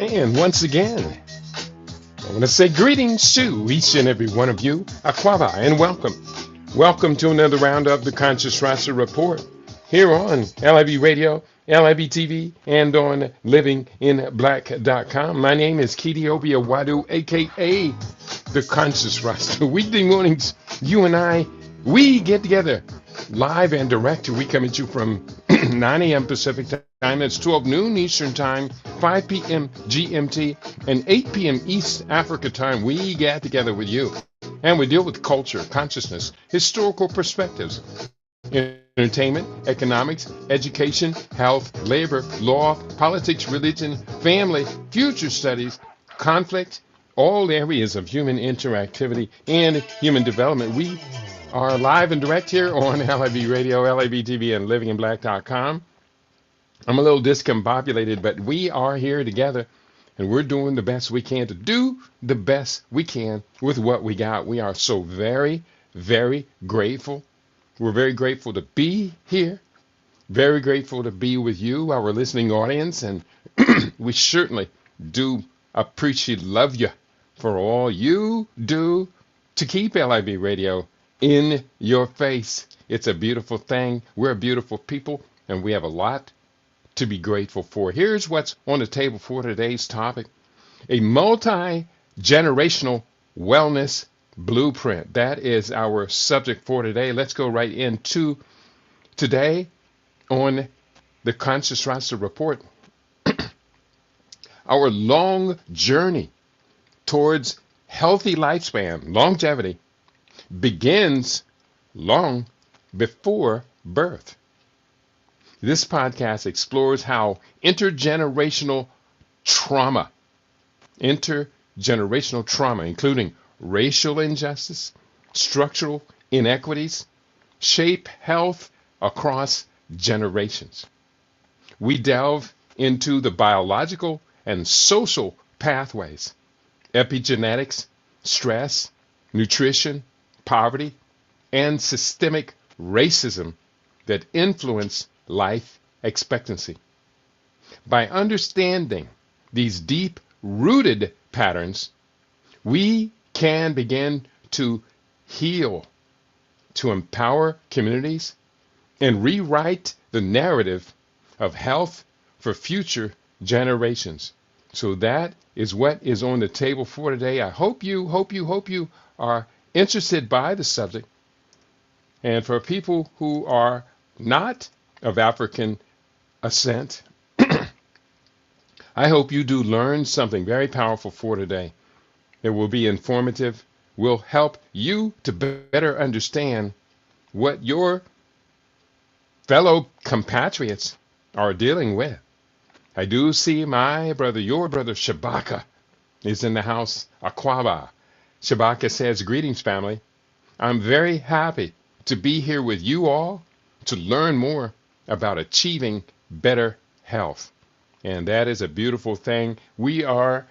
And once again, I want to say greetings to each and every one of you, Aquava, and welcome. Welcome to another round of the Conscious Rasta Report here on LIB Radio, LIB TV, and on livinginblack.com. My name is Kidiobia Wadu, aka the Conscious Rasta. Weekday mornings, you and I, we get together live and direct. We come at you from 9 a.m. Pacific time. It's 12 noon Eastern time, 5 p.m. GMT, and 8 p.m. East Africa time. We get together with you, and we deal with culture, consciousness, historical perspectives, entertainment, economics, education, health, labor, law, politics, religion, family, future studies, conflict, all areas of human interactivity and human development. We are live and direct here on LIB Radio, LIB TV, and livinginblack.com. I'm a little discombobulated, but we are here together, and we're doing the best we can to do the best we can with what we got. We are so very, very grateful. We're very grateful to be here, very grateful to be with you, our listening audience, and we certainly do appreciate, love you for all you do to keep LIB Radio in your face. It's a beautiful thing. We're a beautiful people, and we have a lot to be grateful for. Here's what's on the table for today's topic: a multi-generational wellness blueprint. That is our subject for today. Let's go right into today on the Conscious Rasta Report. Our long journey towards healthy lifespan, longevity, begins long before birth. This podcast explores how intergenerational trauma, including racial injustice, structural inequities, shape health across generations. We delve into the biological and social pathways, epigenetics, stress, nutrition, poverty, and systemic racism that influence life expectancy. By understanding these deep-rooted patterns, we can begin to heal, to empower communities, and rewrite the narrative of health for future generations. So that is what is on the table for today. I hope you are interested by the subject. And for people who are not of African ascent, I hope you do learn something very powerful for today. It will be informative, will help you to better understand what your fellow compatriots are dealing with. I do see my brother, your brother Shabaka, is in the house. Aquaba. Shabaka says, greetings, family. I'm very happy to be here with you all to learn more about achieving better health. And that is a beautiful thing. We are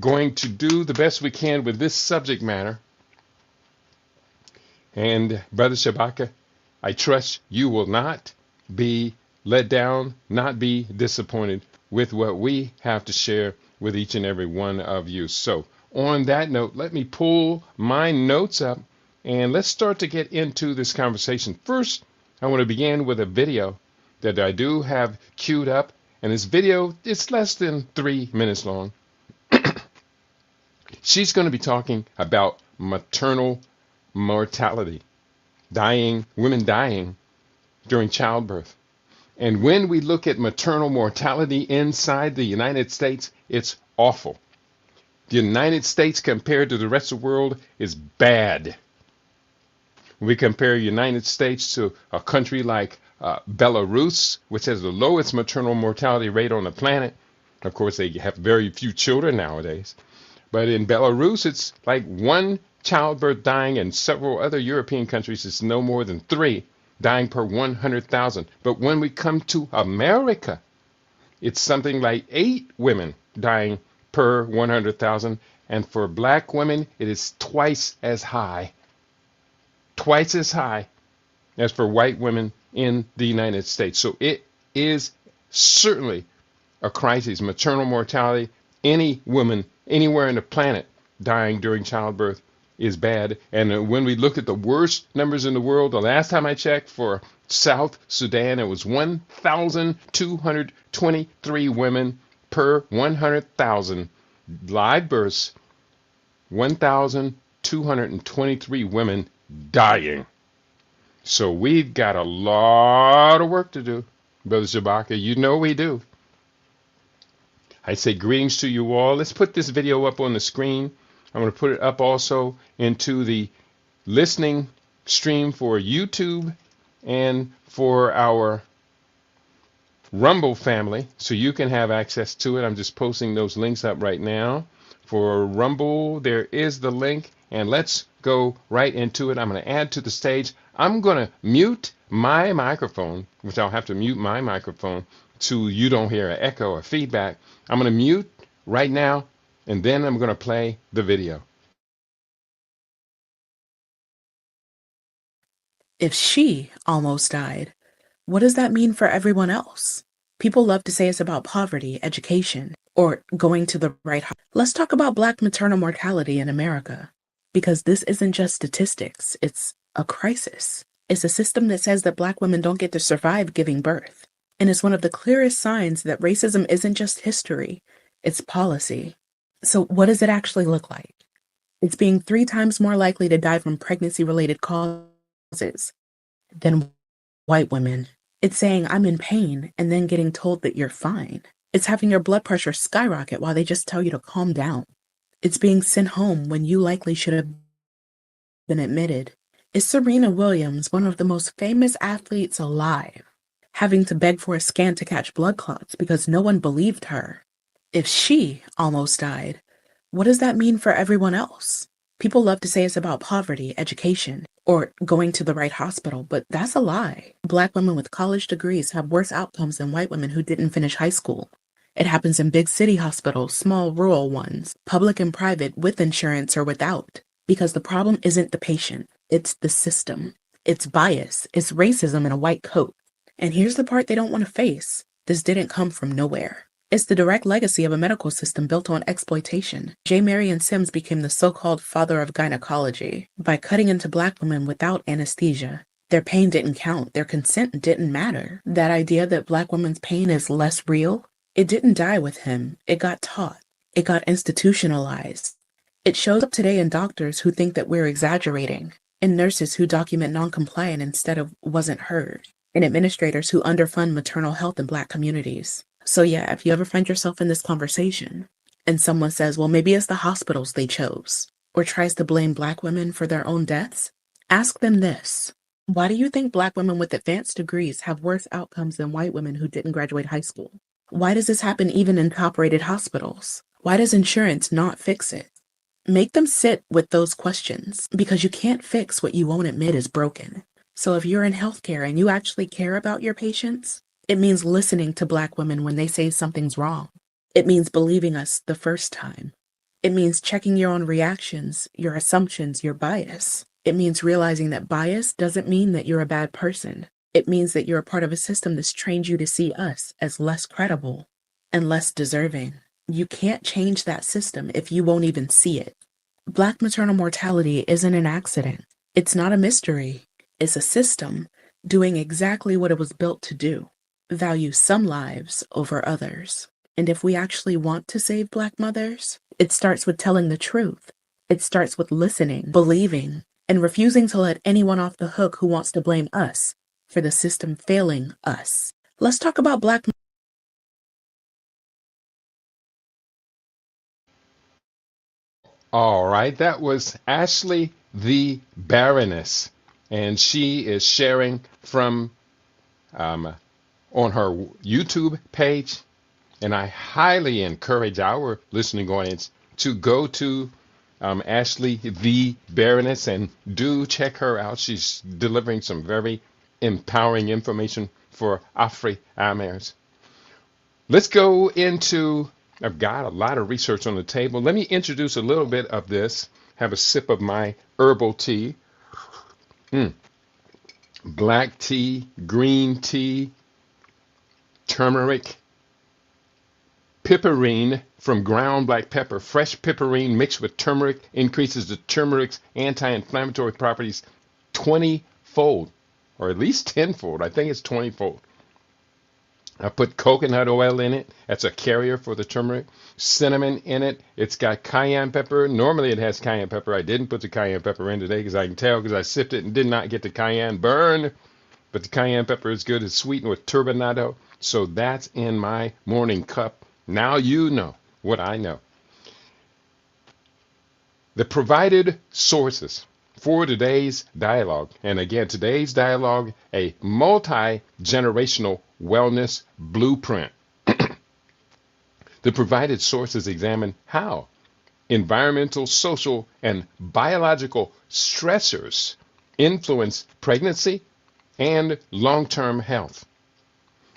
going to do the best we can with this subject matter. And Brother Shabaka, I trust you will not be let down, not be disappointed with what we have to share with each and every one of you. So on that note, let me pull my notes up and let's start to get into this conversation. First, I want to begin with a video that I do have queued up. And this video, it's less than 3 minutes long. She's going to be talking about maternal mortality, women dying during childbirth. And when we look at maternal mortality inside the United States, it's awful. The United States compared to the rest of the world is bad. We compare United States to a country like Belarus, which has the lowest maternal mortality rate on the planet. Of course, they have very few children nowadays. But in Belarus, it's like one childbirth dying. In several other European countries, it's no more than 3 dying per 100,000. But when we come to America, it's something like 8 women dying per 100,000. And for black women, it is twice as high as for white women in the United States. So it is certainly a crisis. Maternal mortality any woman anywhere on the planet dying during childbirth is bad. And when we look at the worst numbers in the world, the last time I checked for South Sudan, it was 1,223 women per 100,000 live births. 1,223 women dying. So we've got a lot of work to do, Brother Shabaka. You know we do. I say greetings to you all. Let's put this video up on the screen. I'm going to put it up also into the listening stream for YouTube and for our Rumble family, so you can have access to it. I'm just posting those links up right now. For Rumble, there is the link, and let's go right into it. I'm going to add to the stage. I'm going to mute my microphone, which I'll have to mute my microphone so you don't hear an echo or feedback. I'm going to mute right now, and then I'm going to play the video. If she almost died, what does that mean for everyone else? People love to say it's about poverty, education, or going to the right. Let's talk about Black maternal mortality in America, because this isn't just statistics, it's a crisis. It's a system that says that Black women don't get to survive giving birth. And it's one of the clearest signs that racism isn't just history, it's policy. So what does it actually look like? It's being 3 times more likely to die from pregnancy-related causes than white women. It's saying I'm in pain and then getting told that you're fine. It's having your blood pressure skyrocket while they just tell you to calm down. It's being sent home when you likely should have been admitted. It's Serena Williams, one of the most famous athletes alive, having to beg for a scan to catch blood clots because no one believed her. If she almost died, what does that mean for everyone else? People love to say it's about poverty, education, or going to the right hospital, but that's a lie. Black women with college degrees have worse outcomes than white women who didn't finish high school. It happens in big city hospitals, small rural ones, public and private, with insurance or without. Because the problem isn't the patient, it's the system. It's bias, it's racism in a white coat. And here's the part they don't want to face. This didn't come from nowhere. It's the direct legacy of a medical system built on exploitation. J. Marion Sims became the so-called father of gynecology by cutting into Black women without anesthesia. Their pain didn't count. Their consent didn't matter. That idea that Black women's pain is less real, it didn't die with him. It got taught. It got institutionalized. It shows up today in doctors who think that we're exaggerating, in nurses who document non-compliant instead of wasn't heard, in administrators who underfund maternal health in Black communities. So yeah, if you ever find yourself in this conversation and someone says, well, maybe it's the hospitals they chose, or tries to blame Black women for their own deaths, ask them this. Why do you think Black women with advanced degrees have worse outcomes than white women who didn't graduate high school? Why does this happen even in top-rated hospitals? Why does insurance not fix it? Make them sit with those questions, because you can't fix what you won't admit is broken. So if you're in healthcare and you actually care about your patients, it means listening to Black women when they say something's wrong. It means believing us the first time. It means checking your own reactions, your assumptions, your bias. It means realizing that bias doesn't mean that you're a bad person. It means that you're a part of a system that's trained you to see us as less credible and less deserving. You can't change that system if you won't even see it. Black maternal mortality isn't an accident. It's not a mystery. It's a system doing exactly what it was built to do. Value some lives over others. And if we actually want to save Black mothers, it starts with telling the truth. It starts with listening, believing, and refusing to let anyone off the hook who wants to blame us for the system failing us. Let's talk about Black. All right, that was Ashley the Baroness, and she is sharing from on her YouTube page. And I highly encourage our listening audience to go to Ashley the Baroness and do check her out. She's delivering some very empowering information for Afri Amers. Let's go into, I've got a lot of research on the table. Let me introduce a little bit of this. Have a sip of my herbal tea. Black tea, green tea, turmeric, piperine, from ground black pepper. Fresh pepperine mixed with turmeric increases the turmeric's anti-inflammatory properties 20-fold, or at least 10-fold. I think it's 20-fold. I put coconut oil in it. That's a carrier for the turmeric. Cinnamon in it. It's got cayenne pepper. Normally it has cayenne pepper. I didn't put the cayenne pepper in today because I can tell because I sipped it and did not get the cayenne burn. But the cayenne pepper is good. It's sweetened with turbinado. So that's in my morning cup. Now you know what I know. The provided sources for today's dialogue. And again, today's dialogue, a multi-generational wellness blueprint. The provided sources examine how environmental, social, and biological stressors influence pregnancy and long-term health.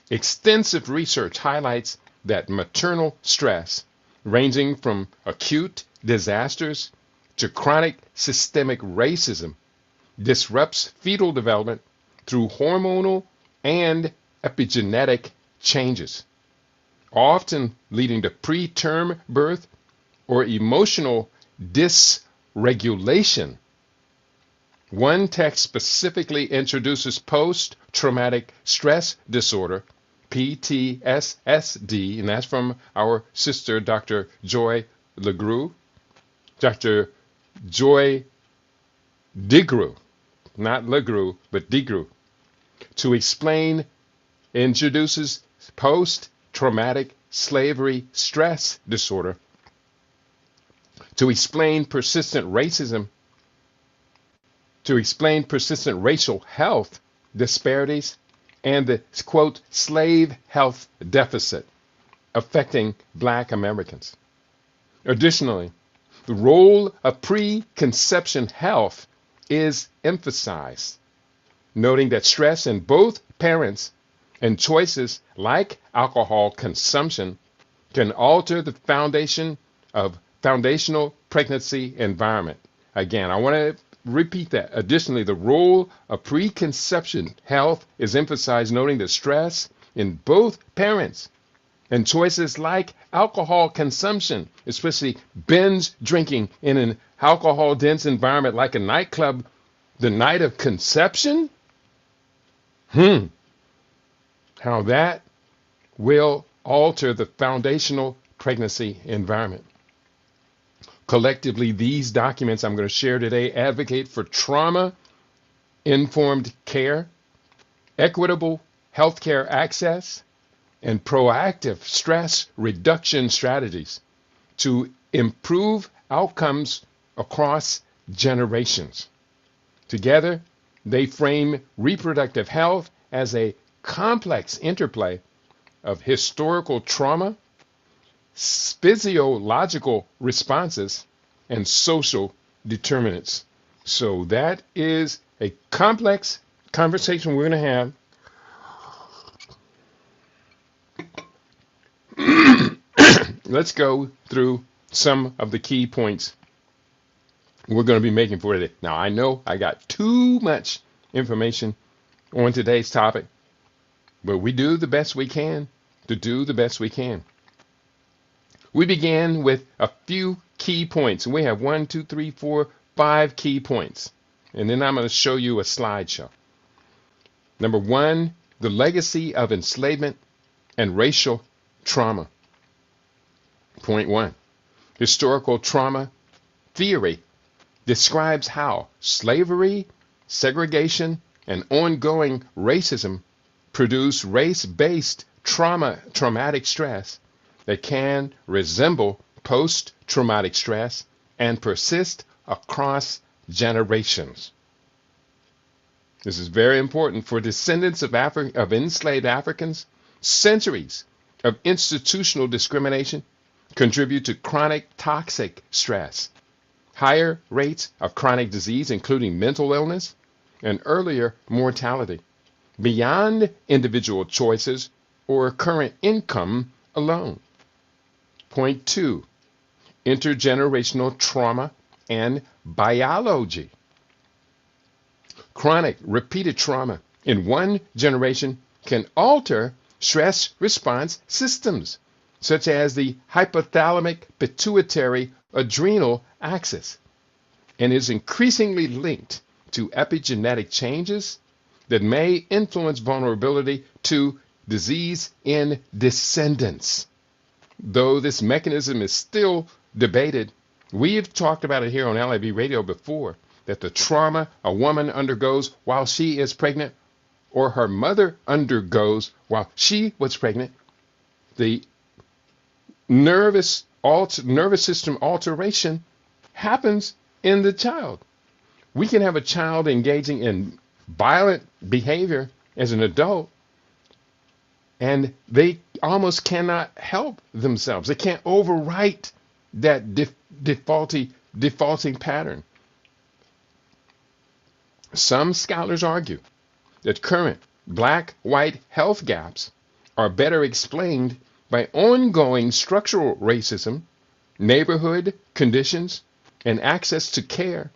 Extensive research highlights that maternal stress, ranging from acute disasters to chronic systemic racism, disrupts fetal development through hormonal and epigenetic changes, often leading to preterm birth or emotional dysregulation. One text specifically introduces post-traumatic stress disorder, PTSD, and that's from our sister, Dr. Joy LeGroux. Dr. Joy DeGroux, not LeGroux, but DeGroux, introduces post-traumatic slavery stress disorder to explain persistent racism, to explain persistent racial health disparities and the, quote, slave health deficit affecting Black Americans. Additionally, the role of preconception health is emphasized, noting that stress in both parents and choices like alcohol consumption can alter the foundational pregnancy environment. Again, I want to repeat that. Additionally, the role of preconception health is emphasized, noting that stress in both parents and choices like alcohol consumption, especially binge drinking in an alcohol-dense environment like a nightclub the night of conception, how that will alter the foundational pregnancy environment. Collectively, these documents I'm going to share today advocate for trauma-informed care, equitable healthcare access, and proactive stress reduction strategies to improve outcomes across generations. Together, they frame reproductive health as a complex interplay of historical trauma, physiological responses, and social determinants. So that is a complex conversation we're going to have. Let's go through some of the key points we're going to be making for today. Now, I know I got too much information on today's topic, but we do the best we can to do the best we can. We began with a few key points. We have 1, 2, 3, 4, 5 key points. And then I'm going to show you a slideshow. Number 1, the legacy of enslavement and racial trauma. Point 1, historical trauma theory describes how slavery, segregation, and ongoing racism produce race-based traumatic stress that can resemble post-traumatic stress and persist across generations. This is very important for descendants of enslaved Africans. Centuries of institutional discrimination contribute to chronic toxic stress, higher rates of chronic disease, including mental illness, and earlier mortality, beyond individual choices or current income alone. Point 2, intergenerational trauma and biology. Chronic repeated trauma in one generation can alter stress response systems, such as the hypothalamic pituitary adrenal axis, and is increasingly linked to epigenetic changes that may influence vulnerability to disease in descendants. Though this mechanism is still debated, we've talked about it here on LIV Radio before, that the trauma a woman undergoes while she is pregnant or her mother undergoes while she was pregnant, the nervous system alteration happens in the child. We can have a child engaging in violent behavior as an adult, and they almost cannot help themselves. They can't overwrite that defaulting pattern. Some scholars argue that current black-white health gaps are better explained by ongoing structural racism, neighborhood conditions, and access to care,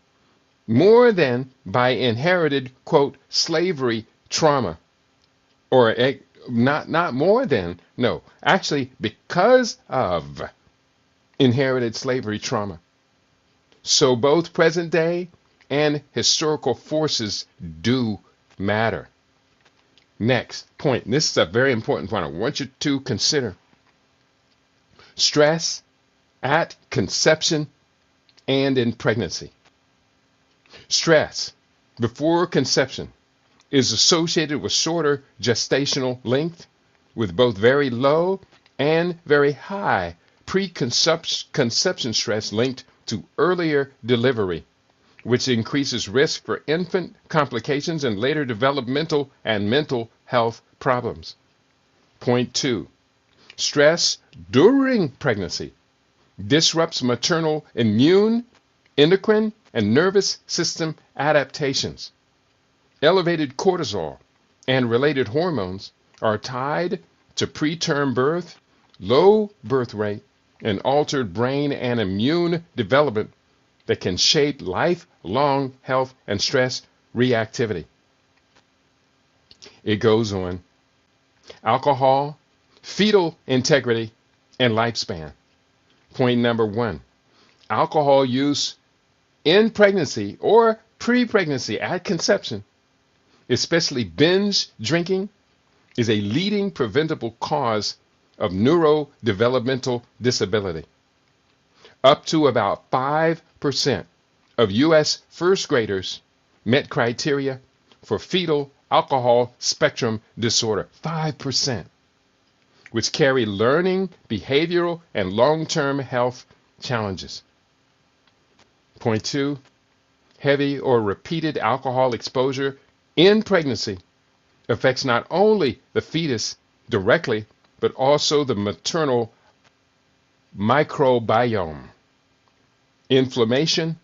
more than by inherited, quote, slavery trauma. Or not more than, no, actually because of inherited slavery trauma. So both present day and historical forces do matter. Next point, and this is a very important point I want you to consider. Stress at conception and in pregnancy. Stress before conception is associated with shorter gestational length, with both very low and very high preconception stress linked to earlier delivery, which increases risk for infant complications and later developmental and mental health problems. Point 2. Stress during pregnancy disrupts maternal immune, endocrine, and nervous system adaptations. Elevated cortisol and related hormones are tied to preterm birth, low birth rate, and altered brain and immune development that can shape lifelong health and stress reactivity. It goes on. Alcohol, fetal integrity, and lifespan. Point number 1. Alcohol use in pregnancy or pre-pregnancy at conception, especially binge drinking, is a leading preventable cause of neurodevelopmental disability. Up to about 5% of U.S. first graders met criteria for fetal alcohol spectrum disorder. 5%, which carry learning, behavioral, and long-term health challenges. Point 2, heavy or repeated alcohol exposure in pregnancy affects not only the fetus directly, but also the maternal microbiome, inflammation,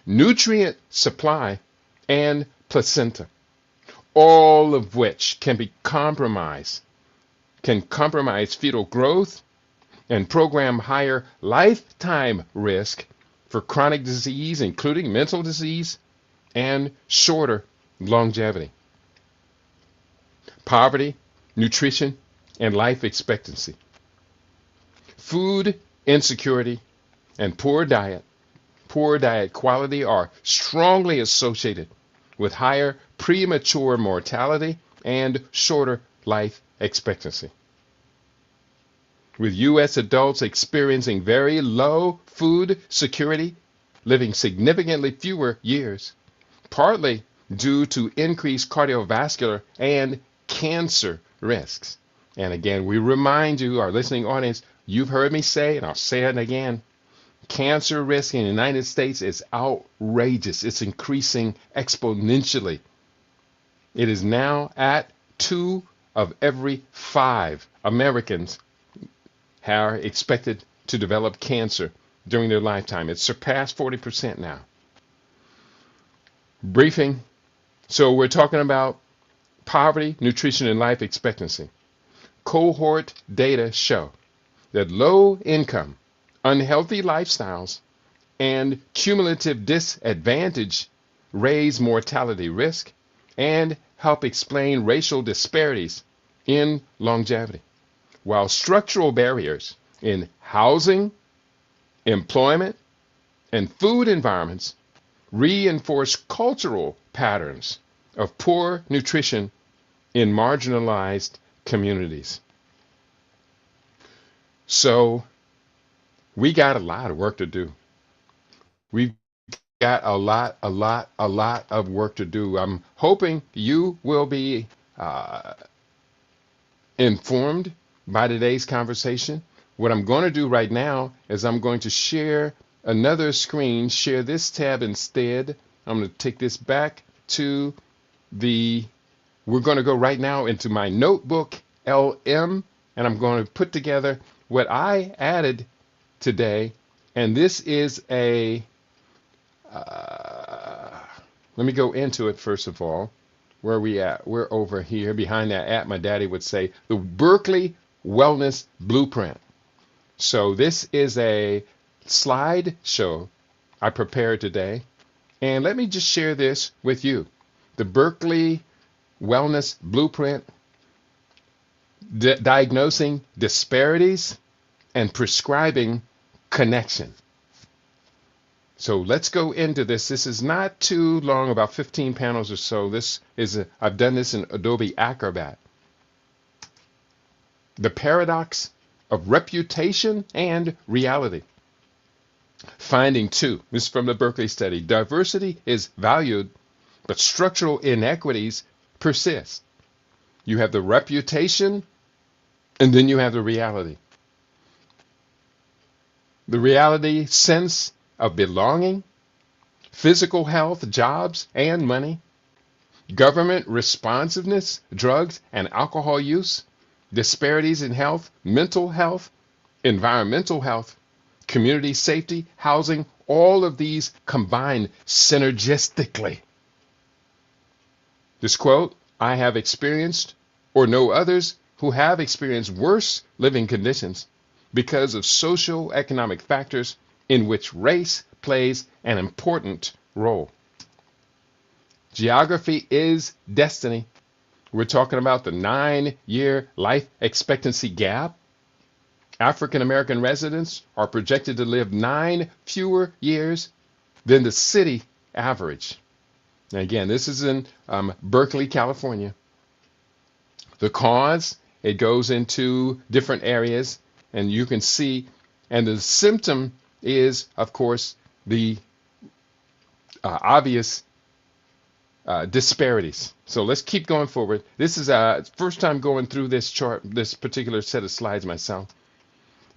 nutrient supply, and placenta, all of which can compromise fetal growth and program higher lifetime risk for chronic disease, including mental disease, and shorter longevity. Poverty, nutrition, and life expectancy. Food insecurity and poor diet quality are strongly associated with higher premature mortality and shorter life expectancy. With U.S. adults experiencing very low food security, living significantly fewer years, partly due to increased cardiovascular and cancer risks. And again, we remind you, our listening audience, you've heard me say, and I'll say it again, cancer risk in the United States is outrageous. It's increasing exponentially. It is now at 2 of every 5 Americans are expected to develop cancer during their lifetime. It's surpassed 40% now. Briefing. So we're talking about poverty, nutrition, and life expectancy. Cohort data show that low income, unhealthy lifestyles, and cumulative disadvantage raise mortality risk and help explain racial disparities in longevity. while structural barriers in housing, employment, and food environments reinforce cultural patterns of poor nutrition in marginalized communities. So we got a lot of work to do. We've got a lot of work to do. I'm hoping you will be informed by today's conversation. What I'm going to do right now is I'm going to share another screen, share this tab instead. I'm going to take this back to we're going to go right now into my notebook LM, and I'm going to put together what I added today. And this is let me go into it first of all. Where are we at? We're over here behind that at, my daddy would say, the Berkeley Wellness Blueprint. So this is a slideshow I prepared today. And let me just share this with you. The Berkeley Wellness Blueprint, diagnosing disparities and prescribing connection. So let's go into this. This is not too long, about 15 panels or so. I've done this in Adobe Acrobat. The paradox of reputation and reality. Finding 2. This is from the Berkeley study. Diversity is valued, but structural inequities persist. You have the reputation, and then you have the reality. The reality sense of belonging, physical health, jobs, and money, government responsiveness, drugs and alcohol use, disparities in health, mental health, environmental health, community safety, housing, all of these combine synergistically. This quote, I have experienced or know others who have experienced worse living conditions because of socio-economic factors in which race plays an important role. Geography is destiny. We're talking about the 9-year life expectancy gap. African American residents are projected to live 9 fewer years than the city average. And again, this is in Berkeley, California. The cause, it goes into different areas, and you can see, and the symptom is, of course, the obvious disparities. So let's keep going forward. This is first time going through this chart, this particular set of slides myself.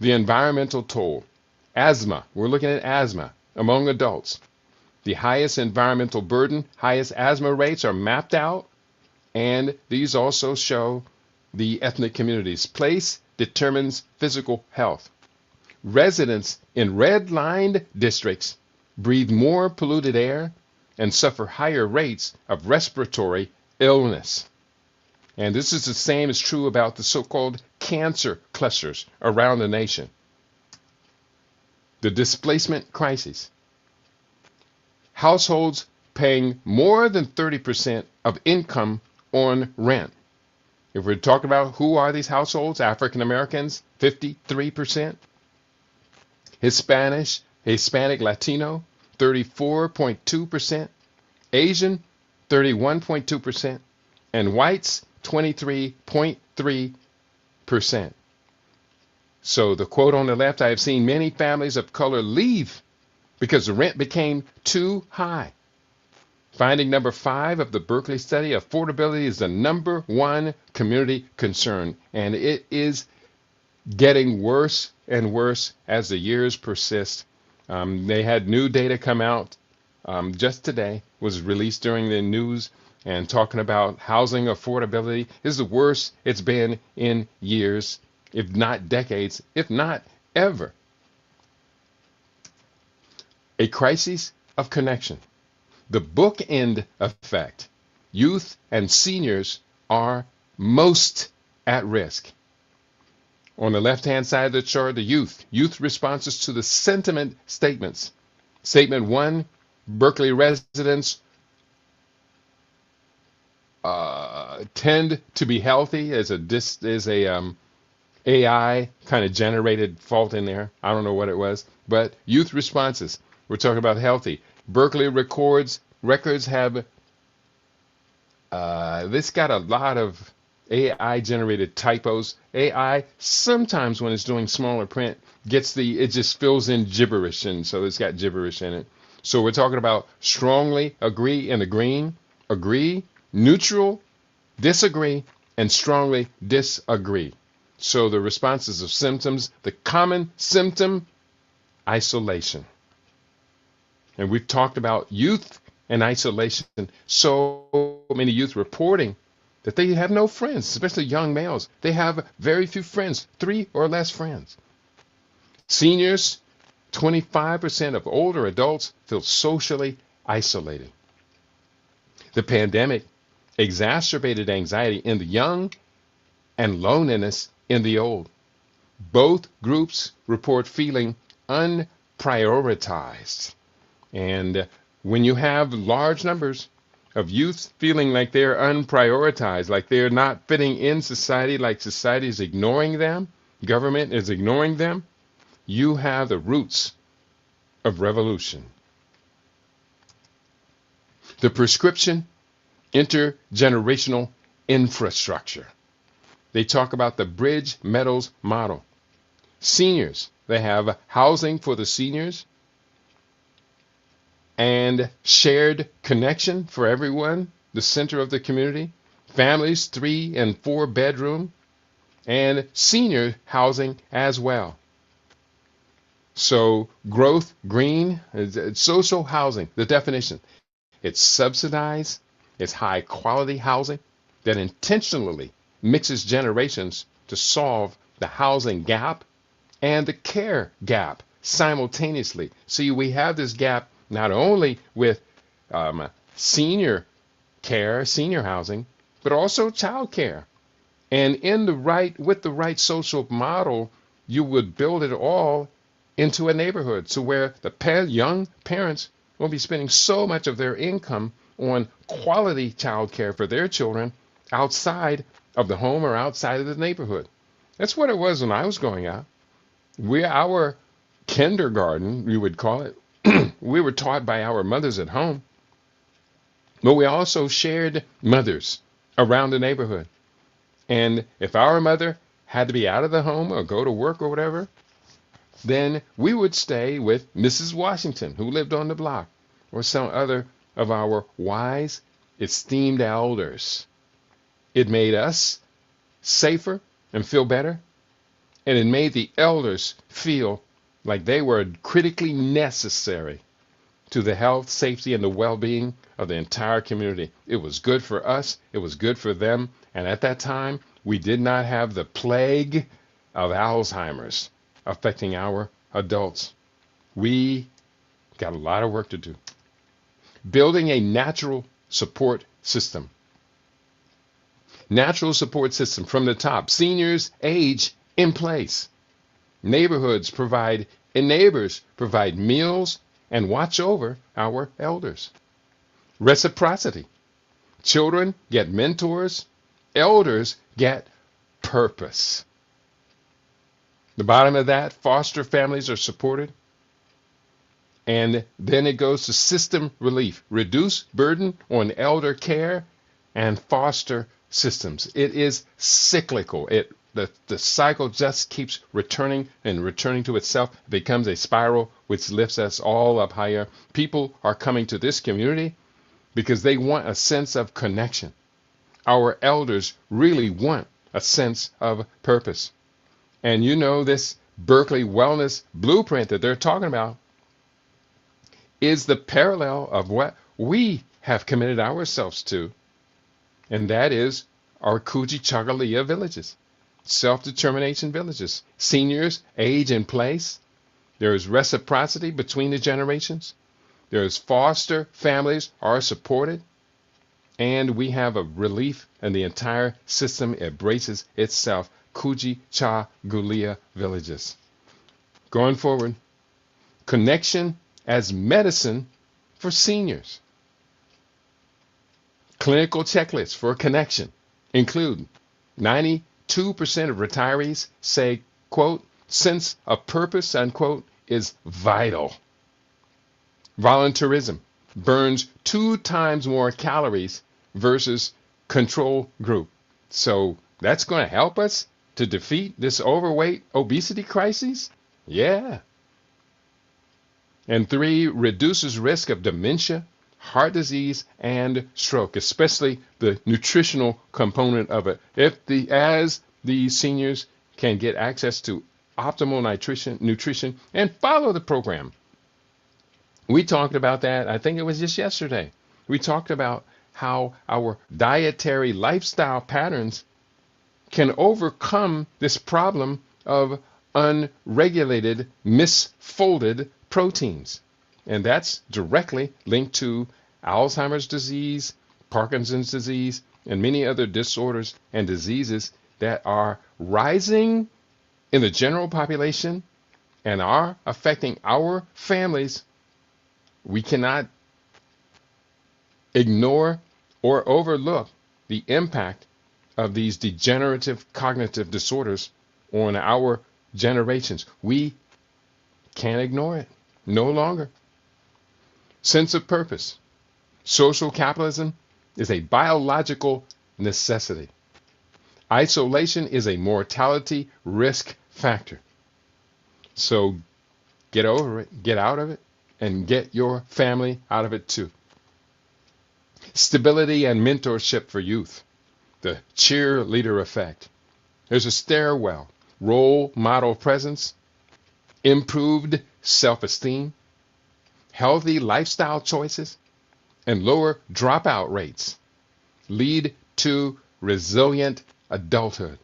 The environmental toll. Asthma. We're looking at asthma among adults. The highest environmental burden, highest asthma rates are mapped out, and these also show the ethnic communities. Place determines physical health. Residents in red-lined districts breathe more polluted air and suffer higher rates of respiratory illness. And this is the same is true about the so-called cancer clusters around the nation. The displacement crisis. Households paying more than 30% of income on rent. If we're talking about who are these households, African Americans, 53%. Hispanic Latino, 34.2%. Asian, 31.2%. And whites, 23.3%. So the quote on the left, I have seen many families of color leave because the rent became too high. Finding number 5 of the Berkeley study, affordability is the number 1 community concern, and it is getting worse and worse as the years persist. They had new data come out just today, was released during the news, and talking about housing affordability is the worst it's been in years, if not decades, if not ever. A crisis of connection. The bookend effect. Youth and seniors are most at risk. On the left-hand side of the chart, the youth responses to the sentiment statements. Statement 1, Berkeley residents tend to be healthy as a AI kind of generated fault in there. I don't know what it was, but youth responses. We're talking about healthy. Berkeley records have this got a lot of AI generated typos. AI sometimes when it's doing smaller print it just fills in gibberish, and so it's got gibberish in it. So we're talking about strongly agree in the green, agree, neutral, disagree, and strongly disagree. So the responses of symptoms, the common symptom, isolation. And we've talked about youth and isolation. So many youth reporting that they have no friends, especially young males. They have very few friends, 3 or less friends. Seniors, 25% of older adults feel socially isolated. The pandemic exacerbated anxiety in the young and loneliness in the old. Both groups report feeling unprioritized. And when you have large numbers of youth feeling like they're unprioritized, like they're not fitting in society, like society is ignoring them, government is ignoring them, you have the roots of revolution. The prescription intergenerational infrastructure. They talk about the Bridge Metals model. Seniors, they have housing for the seniors and shared connection for everyone, the center of the community. Families, 3 and 4 bedroom, and senior housing as well. So growth green, social housing, the definition. It's subsidized, it's high quality housing that intentionally mixes generations to solve the housing gap and the care gap simultaneously. See, we have this gap not only with senior care, senior housing, but also child care. And with the right social model, you would build it all into a neighborhood. So where the young parents will be spending so much of their income on quality child care for their children outside of the home or outside of the neighborhood. That's what it was when I was growing up. Our kindergarten, we would call it, we were taught by our mothers at home, but we also shared mothers around the neighborhood. And if our mother had to be out of the home or go to work or whatever, then we would stay with Mrs. Washington, who lived on the block, or some other of our wise, esteemed elders. It made us safer and feel better, and it made the elders feel like they were critically necessary to the health, safety, and the well-being of the entire community. It was good for us, it was good for them, and at that time, we did not have the plague of Alzheimer's affecting our adults. We got a lot of work to do. Building a natural support system. Natural support system from the top. Seniors age in place. Neighbors provide meals and watch over our elders. Reciprocity. Children get mentors. Elders get purpose. The bottom of that, foster families are supported. And then it goes to system relief. Reduce burden on elder care and foster systems. It is cyclical. The cycle just keeps returning and returning to itself. It becomes a spiral which lifts us all up higher. People are coming to this community because they want a sense of connection. Our elders really want a sense of purpose. And you know, this Berkeley Wellness Blueprint that they're talking about is the parallel of what we have committed ourselves to, and that is our Kujichagulia villages, self-determination villages. Seniors age in place. There is reciprocity between the generations. There is foster families are supported, and we have a relief, and the entire system embraces itself. Kujichagulia villages. Going forward, connection as medicine for seniors. Clinical checklists for connection include 90 of retirees say, quote, sense of purpose, unquote, is vital. Volunteerism burns 2 times more calories versus control group. So that's going to help us to defeat this overweight obesity crisis? Yeah. And 3, reduces risk of dementia, heart disease, and stroke, especially the nutritional component of it. As the seniors can get access to optimal nutrition and follow the program. We talked about that, I think it was just yesterday. We talked about how our dietary lifestyle patterns can overcome this problem of unregulated, misfolded proteins. And that's directly linked to Alzheimer's disease, Parkinson's disease, and many other disorders and diseases that are rising in the general population and are affecting our families. We cannot ignore or overlook the impact of these degenerative cognitive disorders on our generations. We can't ignore it. No longer. Sense of purpose. Social capitalism is a biological necessity. Isolation is a mortality risk factor. So get over it, get out of it, and get your family out of it too. Stability and mentorship for youth. The cheerleader effect. There's a stairwell. Role model presence. Improved self-esteem. Healthy lifestyle choices. And lower dropout rates lead to resilient adulthood.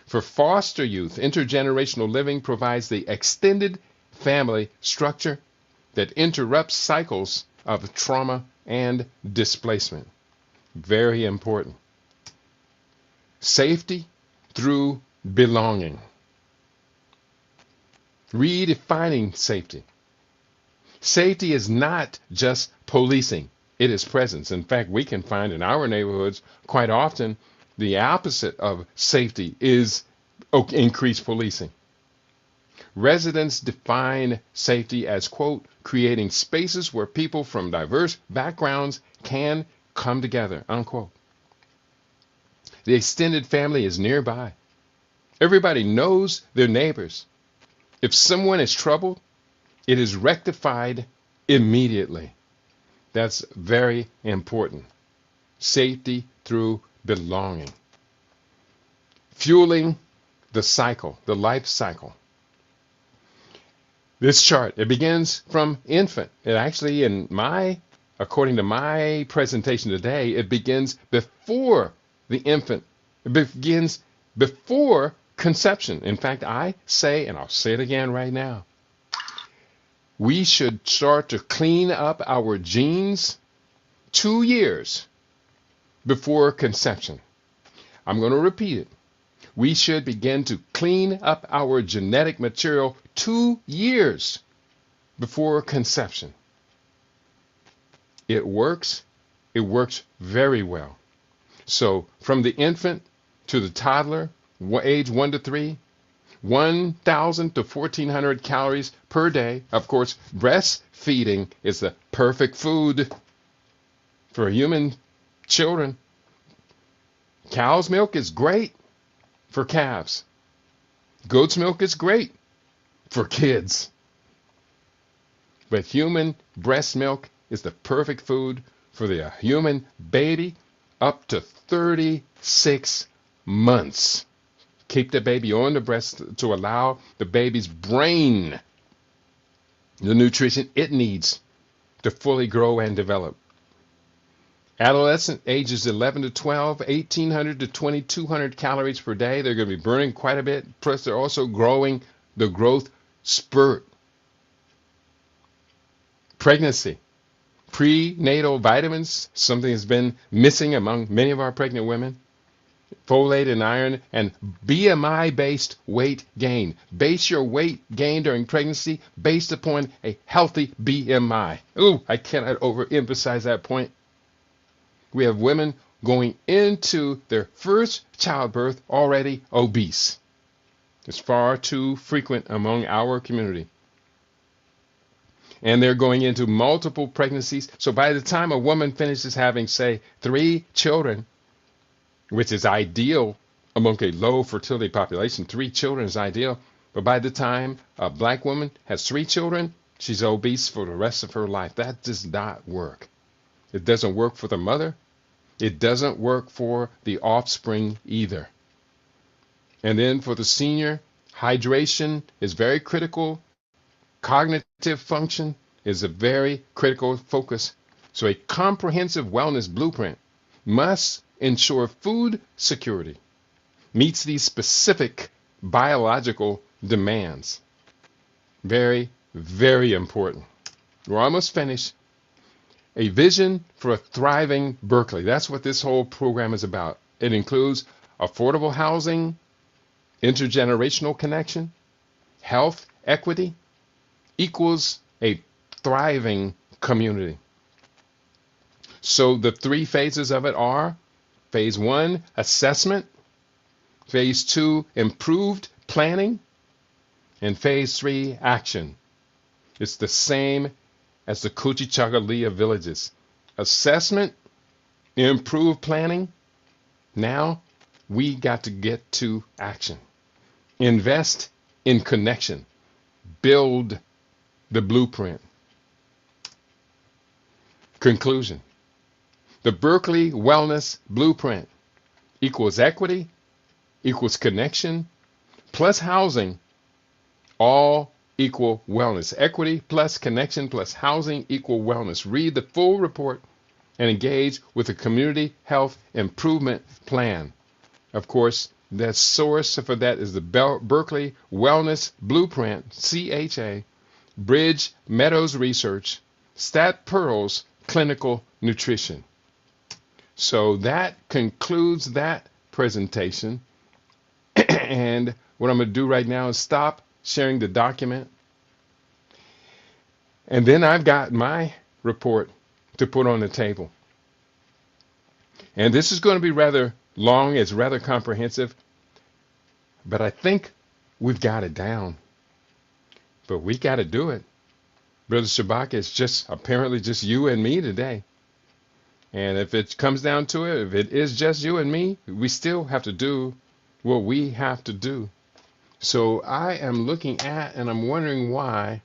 For foster youth, intergenerational living provides the extended family structure that interrupts cycles of trauma and displacement. Very important. Safety through belonging. Redefining safety. Safety is not just policing. It is presence. In fact, we can find in our neighborhoods quite often the opposite of safety is increased policing. Residents define safety as, quote, creating spaces where people from diverse backgrounds can come together, unquote. The extended family is nearby. Everybody knows their neighbors. If someone is troubled, it is rectified immediately. That's very important. Safety through belonging. Fueling the cycle, the life cycle. This chart, it begins from infant. It actually, according to my presentation today, it begins before the infant. It begins before conception. In fact, I say, and I'll say it again right now, we should start to clean up our genes 2 years before conception. I'm going to repeat it. We should begin to clean up our genetic material 2 years before conception. It works. It works very well. So from the infant to the toddler, age 1 to 3, 1,000 to 1,400 calories per day. Of course, breastfeeding is the perfect food for human children. Cow's milk is great for calves. Goat's milk is great for kids. But human breast milk is the perfect food for the human baby up to 36 months. Keep the baby on the breast to allow the baby's brain the nutrition it needs to fully grow and develop. Adolescent ages 11 to 12, 1,800 to 2,200 calories per day. They're going to be burning quite a bit. Plus, they're also growing the growth spurt. Pregnancy. Prenatal vitamins, something that's been missing among many of our pregnant women. Folate and iron, and BMI-based weight gain. Base your weight gain during pregnancy based upon a healthy BMI. Ooh, I cannot overemphasize that point. We have women going into their first childbirth already obese. It's far too frequent among our community. And they're going into multiple pregnancies. So by the time a woman finishes having, say, 3 children, which is ideal among a low fertility population, 3 children is ideal. But by the time a black woman has 3 children, she's obese for the rest of her life. That does not work. It doesn't work for the mother. It doesn't work for the offspring either. And then for the senior, hydration is very critical. Cognitive function is a very critical focus. So a comprehensive wellness blueprint must ensure food security meets these specific biological demands. Very, very important. We're almost finished. A vision for a thriving Berkeley. That's what this whole program is about. It includes affordable housing, intergenerational connection, health equity, equals a thriving community. So the 3 phases of it are: phase 1, assessment; phase 2, improved planning; and phase 3, action. It's the same as the Kuchichaga villages. Assessment, improved planning. Now we got to get to action. Invest in connection. Build the blueprint. Conclusion. The Berkeley Wellness Blueprint equals equity, equals connection, plus housing, all equal wellness. Equity plus connection plus housing equal wellness. Read the full report and engage with the Community Health Improvement Plan. Of course, the source for that is the Berkeley Wellness Blueprint, CHA, Bridge Meadows Research, Stat Pearls Clinical Nutrition. So that concludes that presentation. And what I'm going to do right now is stop sharing the document. And then I've got my report to put on the table. And this is going to be rather long. It's rather comprehensive. But I think we've got it down. But we got to do it. Brother Shabak, it's just apparently just you and me today. And if it comes down to it, if it is just you and me, we still have to do what we have to do. So I am looking at, and I'm wondering why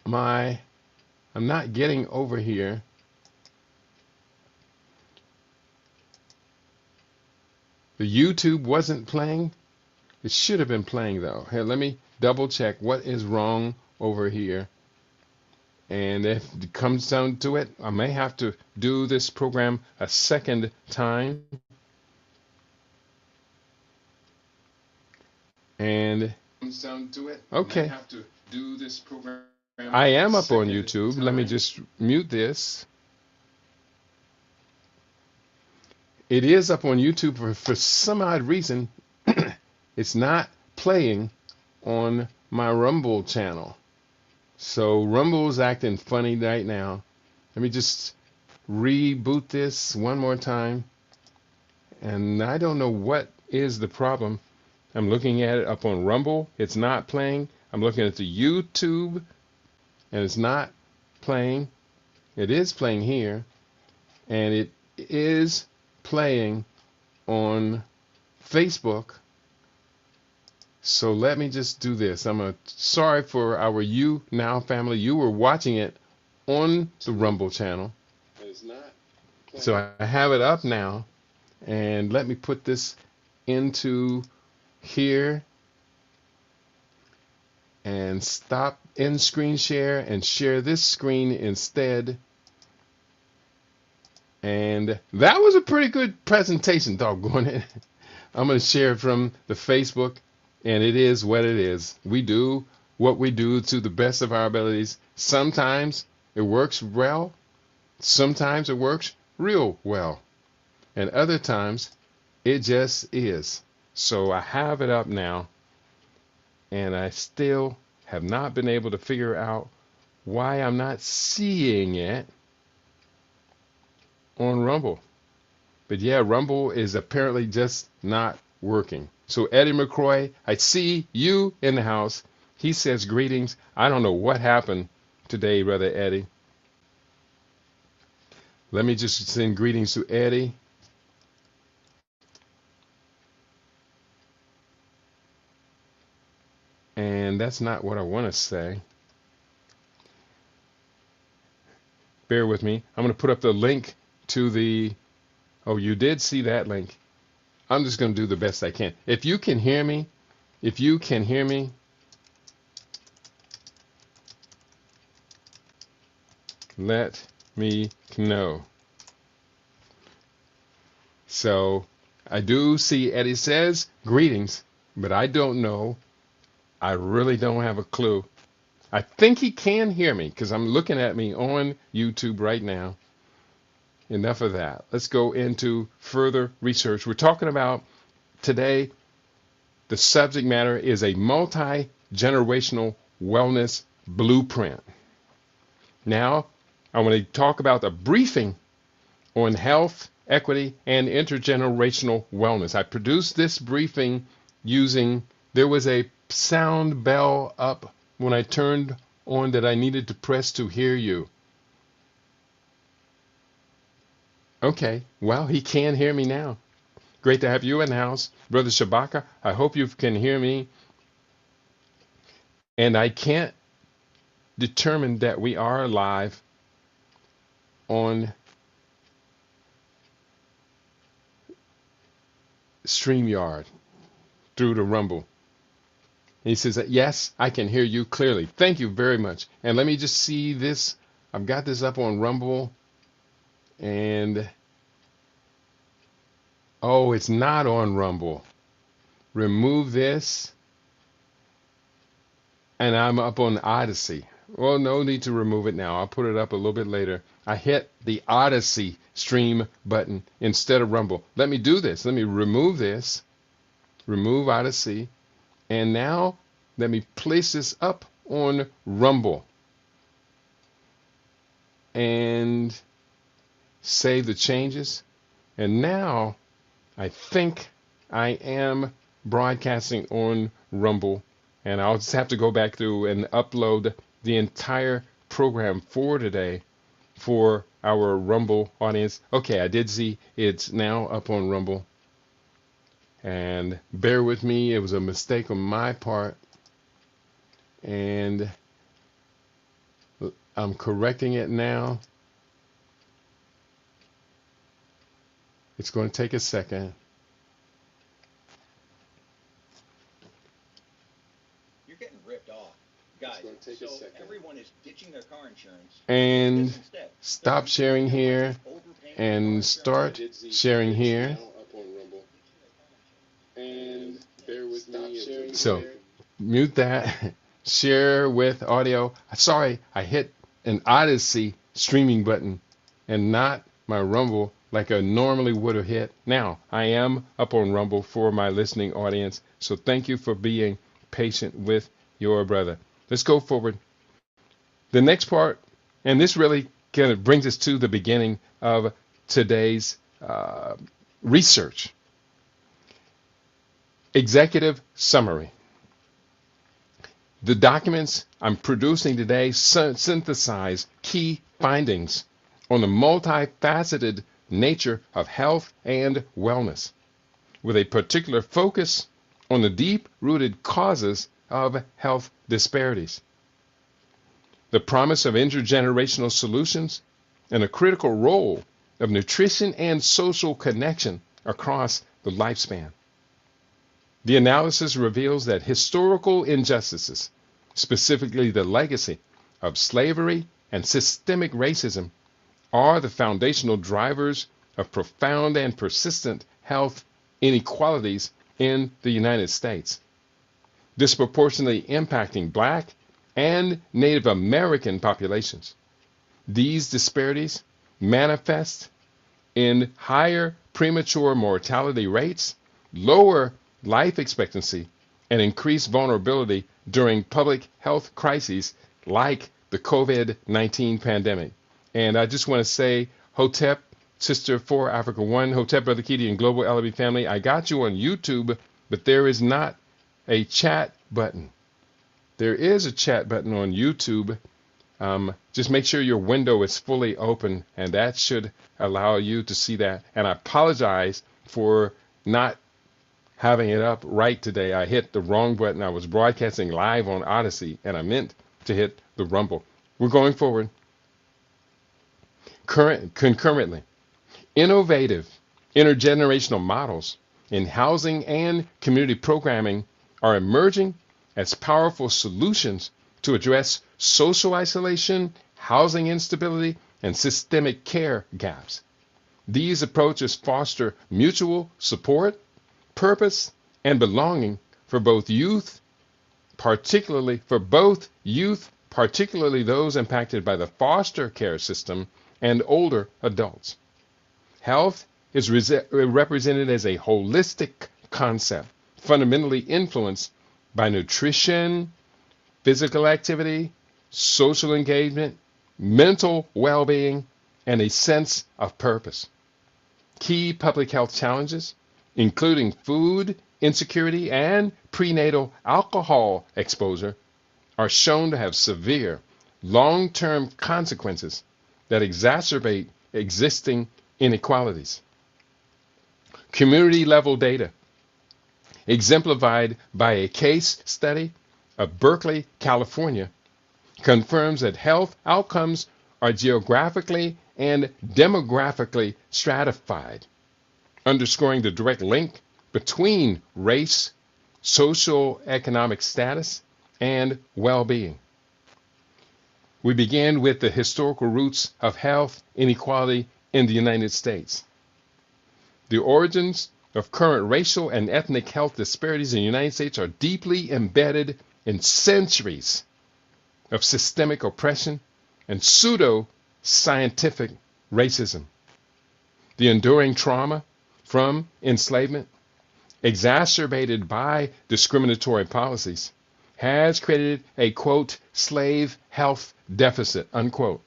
I'm not getting over here. The YouTube wasn't playing. It should have been playing though. Here, let me double check what is wrong over here. And if it comes down to it, I may have to do this program a second time. And okay, I am up on YouTube. Let me just mute this. It is up on YouTube for some odd reason. It's not playing on my Rumble channel. So Rumble's acting funny right now. Let me just reboot this one more time. And I don't know what is the problem. I'm looking at it up on Rumble. It's not playing. I'm looking at the YouTube and it's not playing. It is playing here. And it is playing on Facebook. So let me just do this. Sorry for our You Now family. You were watching it on the Rumble channel. So I have it up now. And let me put this into here and stop in screen share and share this screen instead. And that was a pretty good presentation, doggone it. I'm going to share it from the Facebook, and it is what it is. We do what we do to the best of our abilities. Sometimes it works well. Sometimes it works real well. And other times it just is. So I have it up now, and I still have not been able to figure out why I'm not seeing it on Rumble. But yeah, Rumble is apparently just not working. So Eddie McCroy, I see you in the house. He says greetings. I don't know what happened today, Brother Eddie. Let me just send greetings to Eddie. And that's not what I want to say. Bear with me. I'm going to put up the link to the... Oh, you did see that link. I'm just going to do the best I can. If you can hear me, let me know. So I do see Eddie says greetings, but I don't know. I really don't have a clue. I think he can hear me because I'm looking at me on YouTube right now. Enough of that. Let's go into further research. We're talking about today, the subject matter is a multi-generational wellness blueprint. Now, I want to talk about the briefing on health, equity, and intergenerational wellness. I produced this briefing there was a sound bell up when I turned on that I needed to press to hear you. Okay, well, he can hear me now. Great to have you in the house. Brother Shabaka, I hope you can hear me. And I can't determine that we are live on StreamYard through the Rumble. He says that, yes, I can hear you clearly. Thank you very much. And let me just see this. I've got this up on Rumble. And, oh, it's not on Rumble. Remove this. And I'm up on Odyssey. Well, no need to remove it now. I'll put it up a little bit later. I hit the Odyssey stream button instead of Rumble. Let me do this. Let me remove this. Remove Odyssey. And now let me place this up on Rumble. And save the changes. And now I think I am broadcasting on Rumble. And I'll just have to go back through and upload the entire program for today for our Rumble audience. Okay, I did see it's now up on Rumble. And bear with me, it was a mistake on my part. And I'm correcting it now. It's going to take a second. You're getting ripped off. Guys, so everyone is ditching their car insurance. And stop sharing here and start sharing here. And bear with me. So mute that. Share with audio. Sorry, I hit an Odyssey streaming button and not my Rumble like I normally would have hit. Now, I am up on Rumble for my listening audience. So thank you for being patient with your brother. Let's go forward. The next part, and this really kind of brings us to the beginning of today's research. Executive summary. The documents I'm producing today synthesize key findings on the multifaceted nature of health and wellness, with a particular focus on the deep-rooted causes of health disparities, the promise of intergenerational solutions, and a critical role of nutrition and social connection across the lifespan. The analysis reveals that historical injustices, specifically the legacy of slavery and systemic racism, are the foundational drivers of profound and persistent health inequalities in the United States, disproportionately impacting Black and Native American populations. These disparities manifest in higher premature mortality rates, lower life expectancy, and increased vulnerability during public health crises like the COVID-19 pandemic. And I just want to say, Hotep Sister 4 Africa 1, Hotep Brother Kitty, and Global LB family. I got you on YouTube, but there is not a chat button. There is a chat button on YouTube. Just make sure your window is fully open, and that should allow you to see that. And I apologize for not having it up right today. I hit the wrong button. I was broadcasting live on Odyssey, and I meant to hit the Rumble. We're going forward. Concurrently, innovative intergenerational models in housing and community programming are emerging as powerful solutions to address social isolation, housing instability, and systemic care gaps. These approaches foster mutual support, purpose, and belonging for both youth, particularly those impacted by the foster care system, and older adults. Health is represented as a holistic concept, fundamentally influenced by nutrition, physical activity, social engagement, mental well-being, and a sense of purpose. Key public health challenges, including food insecurity and prenatal alcohol exposure, are shown to have severe long-term consequences that exacerbate existing inequalities. Community-level data, exemplified by a case study of Berkeley, California, confirms that health outcomes are geographically and demographically stratified, underscoring the direct link between race, social economic status, and well-being. We began with the historical roots of health inequality in the United States. The origins of current racial and ethnic health disparities in the United States are deeply embedded in centuries of systemic oppression and pseudo-scientific racism. The enduring trauma from enslavement, exacerbated by discriminatory policies, has created a, quote, slave health deficit, unquote,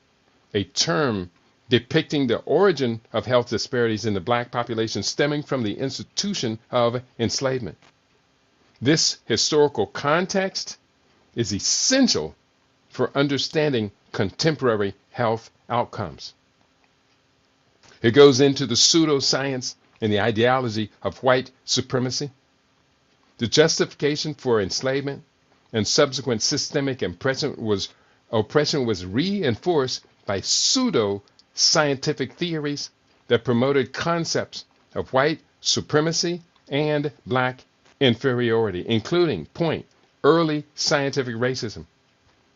a term depicting the origin of health disparities in the black population stemming from the institution of enslavement. This historical context is essential for understanding contemporary health outcomes. It goes into the pseudoscience and the ideology of white supremacy. The justification for enslavement and subsequent systemic oppression was reinforced by pseudo-scientific theories that promoted concepts of white supremacy and black inferiority, including, early scientific racism.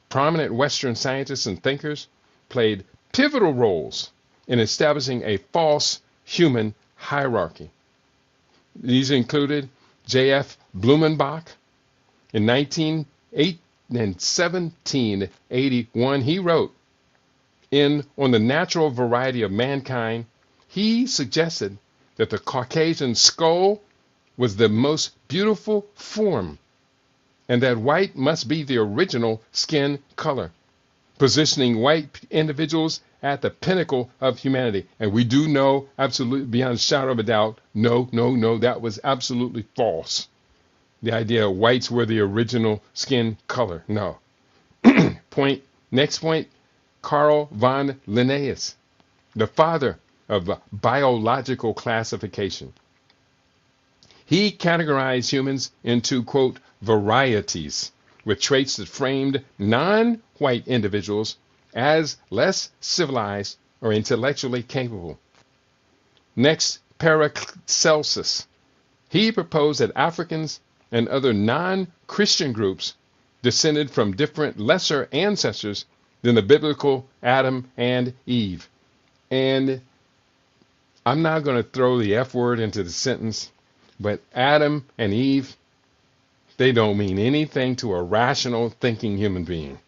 Prominent Western scientists and thinkers played pivotal roles in establishing a false human hierarchy. These included J.F. Blumenbach. In 1781, he wrote, On the Natural Variety of Mankind, he suggested that the Caucasian skull was the most beautiful form, and that white must be the original skin color, positioning white individuals at the pinnacle of humanity. And we do know, absolutely, beyond a shadow of a doubt, no, that was absolutely false. The idea of whites were the original skin color. No. Next point, Carl von Linnaeus, the father of biological classification. He categorized humans into, quote, varieties, with traits that framed non-white individuals as less civilized or intellectually capable. Next, Paracelsus. He proposed that Africans and other non-Christian groups descended from different lesser ancestors than the biblical Adam and Eve. And I'm not going to throw the F word into the sentence, but Adam and Eve, they don't mean anything to a rational thinking human being.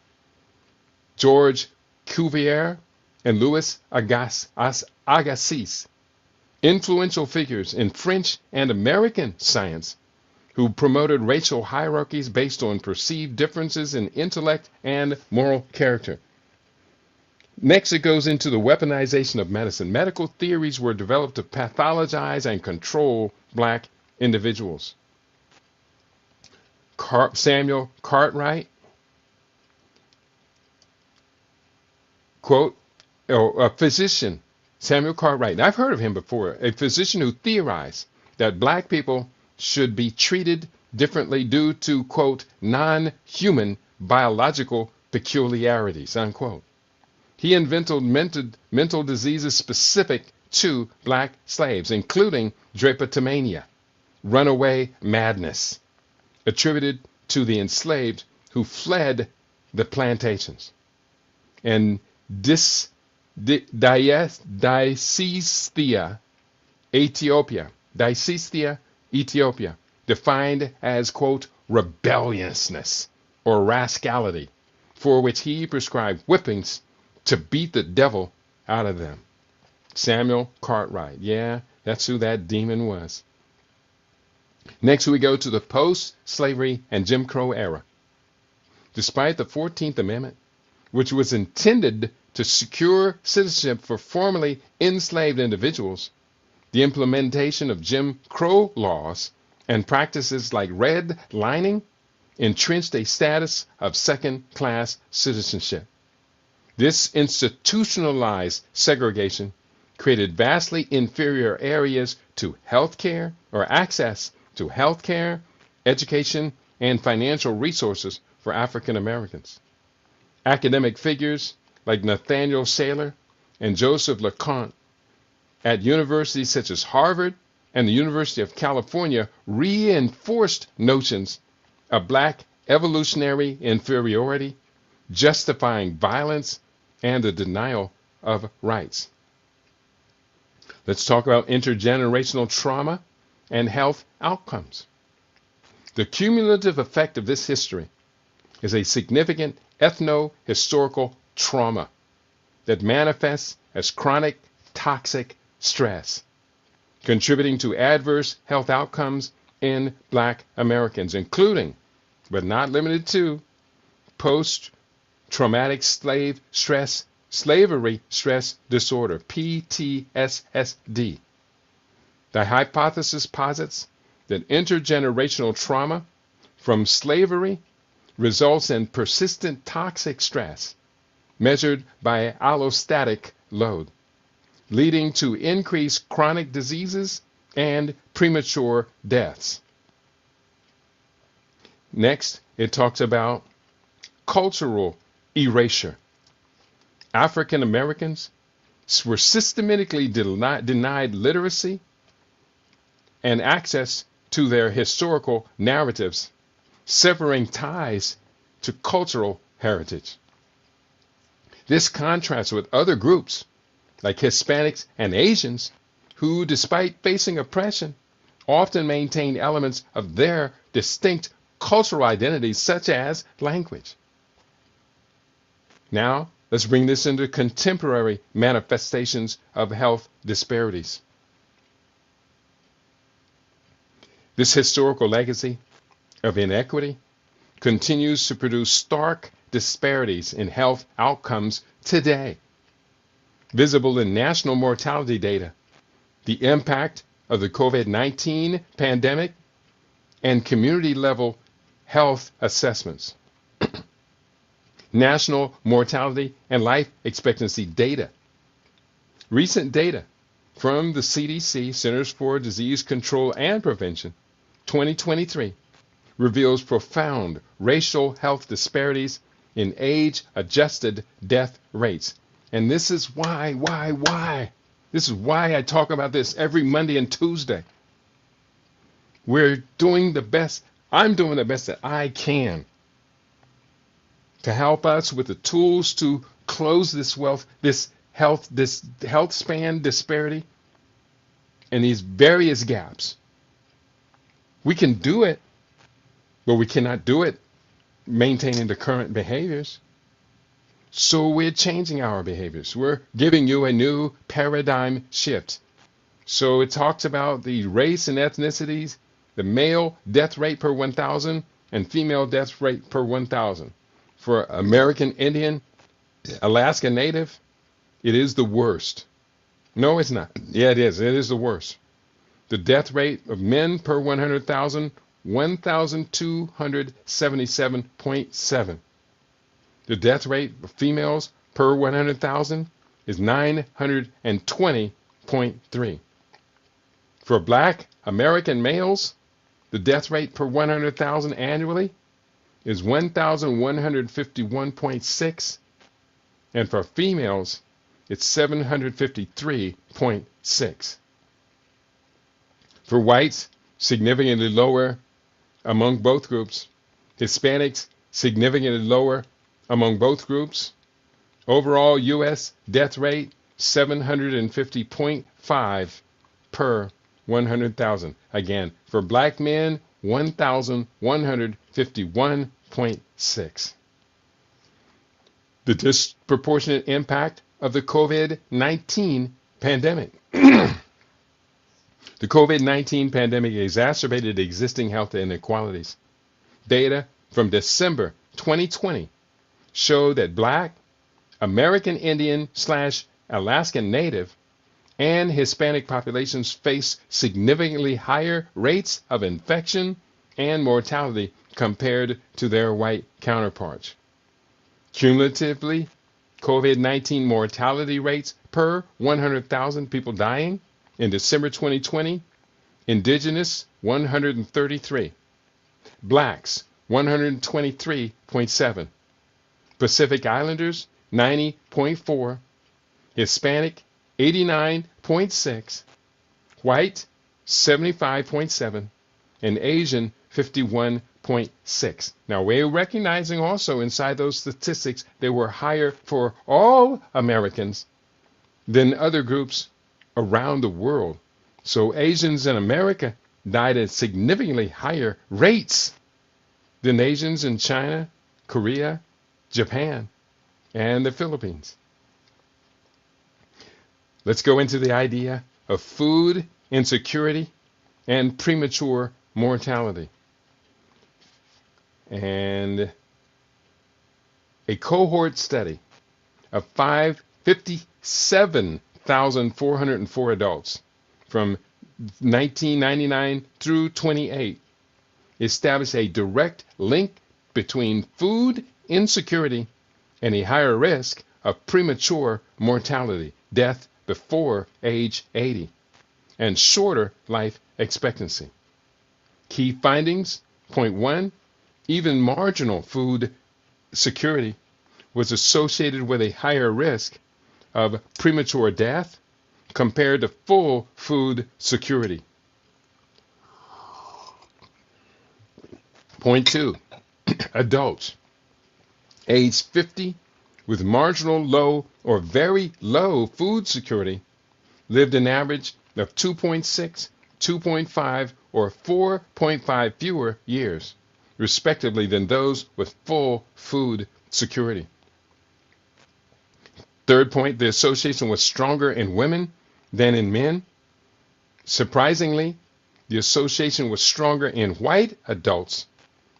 George Cuvier and Louis Agassiz, influential figures in French and American science, who promoted racial hierarchies based on perceived differences in intellect and moral character. Next, it goes into the weaponization of medicine. Medical theories were developed to pathologize and control black individuals. Samuel Cartwright, quote, a physician, Samuel Cartwright, and I've heard of him before, a physician who theorized that black people should be treated differently due to, quote, non-human biological peculiarities, unquote. He invented mental diseases specific to black slaves, including drapetomania, runaway madness, attributed to the enslaved who fled the plantations, and dysesthesia Ethiopia, defined as, quote, rebelliousness or rascality, for which he prescribed whippings to beat the devil out of them. Samuel Cartwright. Yeah, that's who that demon was. Next, we go to the post-slavery and Jim Crow era. Despite the 14th Amendment, which was intended to secure citizenship for formerly enslaved individuals, the implementation of Jim Crow laws and practices like redlining entrenched a status of second-class citizenship. This institutionalized segregation created vastly inferior areas to healthcare or access to healthcare, education, and financial resources for African Americans. Academic figures like Nathaniel Saylor and Joseph LeConte at universities such as Harvard and the University of California reinforced notions of black evolutionary inferiority, justifying violence and the denial of rights. Let's talk about intergenerational trauma and health outcomes. The cumulative effect of this history is a significant ethno-historical trauma that manifests as chronic toxic stress, contributing to adverse health outcomes in black Americans, including, but not limited to, post-traumatic slavery stress disorder, PTSD. The hypothesis posits that intergenerational trauma from slavery results in persistent toxic stress measured by allostatic load, leading to increased chronic diseases and premature deaths. Next, it talks about cultural erasure. African Americans were systematically denied literacy and access to their historical narratives, severing ties to cultural heritage. This contrasts with other groups like Hispanics and Asians who, despite facing oppression, often maintain elements of their distinct cultural identities, such as language. Now, let's bring this into contemporary manifestations of health disparities. This historical legacy of inequity continues to produce stark disparities in health outcomes today, visible in national mortality data, the impact of the COVID-19 pandemic, and community-level health assessments. National mortality and life expectancy data. Recent data from the CDC, Centers for Disease Control and Prevention, 2023, reveals profound racial health disparities in age-adjusted death rates. And this is why. This is why I talk about this every Monday and Tuesday. We're doing the best. I'm doing the best that I can to help us with the tools to close this health span disparity and these various gaps. We can do it, but we cannot do it maintaining the current behaviors. So we're changing our behaviors. We're giving you a new paradigm shift. So it talks about the race and ethnicities, the male death rate per 1,000 and female death rate per 1,000. For American Indian, Alaska Native, it is the worst. No, it's not. Yeah, it is. It is the worst. The death rate of men per 100,000, 1,277.7. The death rate of females per 100,000 is 920.3. For Black American males, the death rate per 100,000 annually is 1,151.6, and for females, it's 753.6. For whites, significantly lower among both groups. Hispanics, significantly lower among both groups. Overall, U.S. death rate, 750.5 per 100,000. Again, for black men, 1,151.6. The disproportionate impact of the COVID-19 pandemic. The COVID-19 pandemic exacerbated existing health inequalities. Data from December 2020 show that Black, American Indian / Alaskan Native, and Hispanic populations face significantly higher rates of infection and mortality compared to their white counterparts. Cumulatively, COVID-19 mortality rates per 100,000 people dying in December 2020, Indigenous 133, Blacks 123.7, Pacific Islanders 90.4, Hispanic 89.6, White 75.7, and Asian 51.6. Now, we're recognizing also inside those statistics they were higher for all Americans than other groups around the world. So Asians in America died at significantly higher rates than Asians in China, Korea, Japan, and the Philippines. Let's go into the idea of food insecurity and premature mortality. And a cohort study of 57,404 adults from 1999 through 28 established a direct link between food insecurity and a higher risk of premature mortality, death before age 80, and shorter life expectancy. Key findings: point one, even marginal food security was associated with a higher risk of premature death compared to full food security. Point two, adults age 50 with marginal low or very low food security lived an average of 2.6, 2.5, or 4.5 fewer years, respectively, than those with full food security. Third point, the association was stronger in women than in men. Surprisingly, the association was stronger in white adults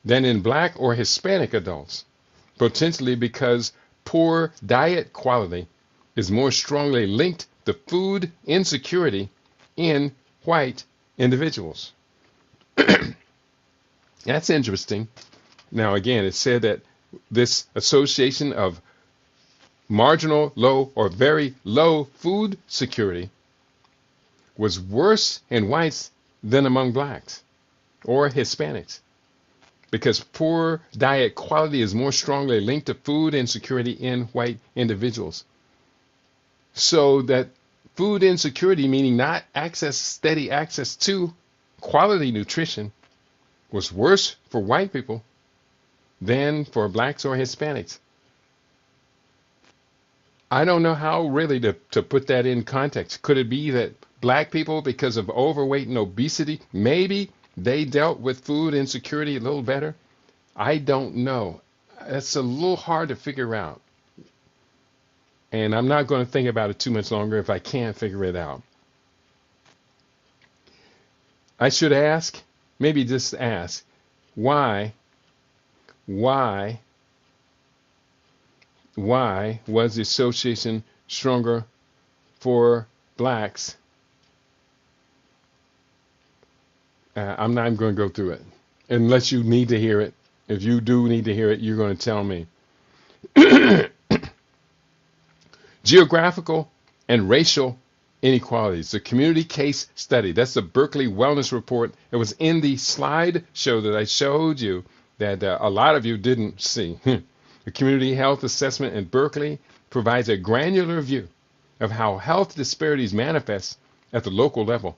than in Black or Hispanic adults, potentially because poor diet quality is more strongly linked to food insecurity in white individuals. That's interesting. Now, again, it said that this association of marginal, low, or very low food security was worse in whites than among Blacks or Hispanics, because poor diet quality is more strongly linked to food insecurity in white individuals. So that food insecurity, meaning not steady access to quality nutrition, was worse for white people than for Blacks or Hispanics. I don't know how really to put that in context. Could it be that Black people, because of overweight and obesity, maybe they dealt with food insecurity a little better? I don't know. That's a little hard to figure out. And I'm not going to think about it too much longer if I can't figure it out. I should ask, maybe just ask, why why was the association stronger for blacks? I'm not even going to go through it unless you need to hear it. If you do need to hear it, you're going to tell me. Geographical and racial inequalities. The community case study. That's the Berkeley Wellness Report. It was in the slide show that I showed you that a lot of you didn't see. The community health assessment in Berkeley provides a granular view of how health disparities manifest at the local level.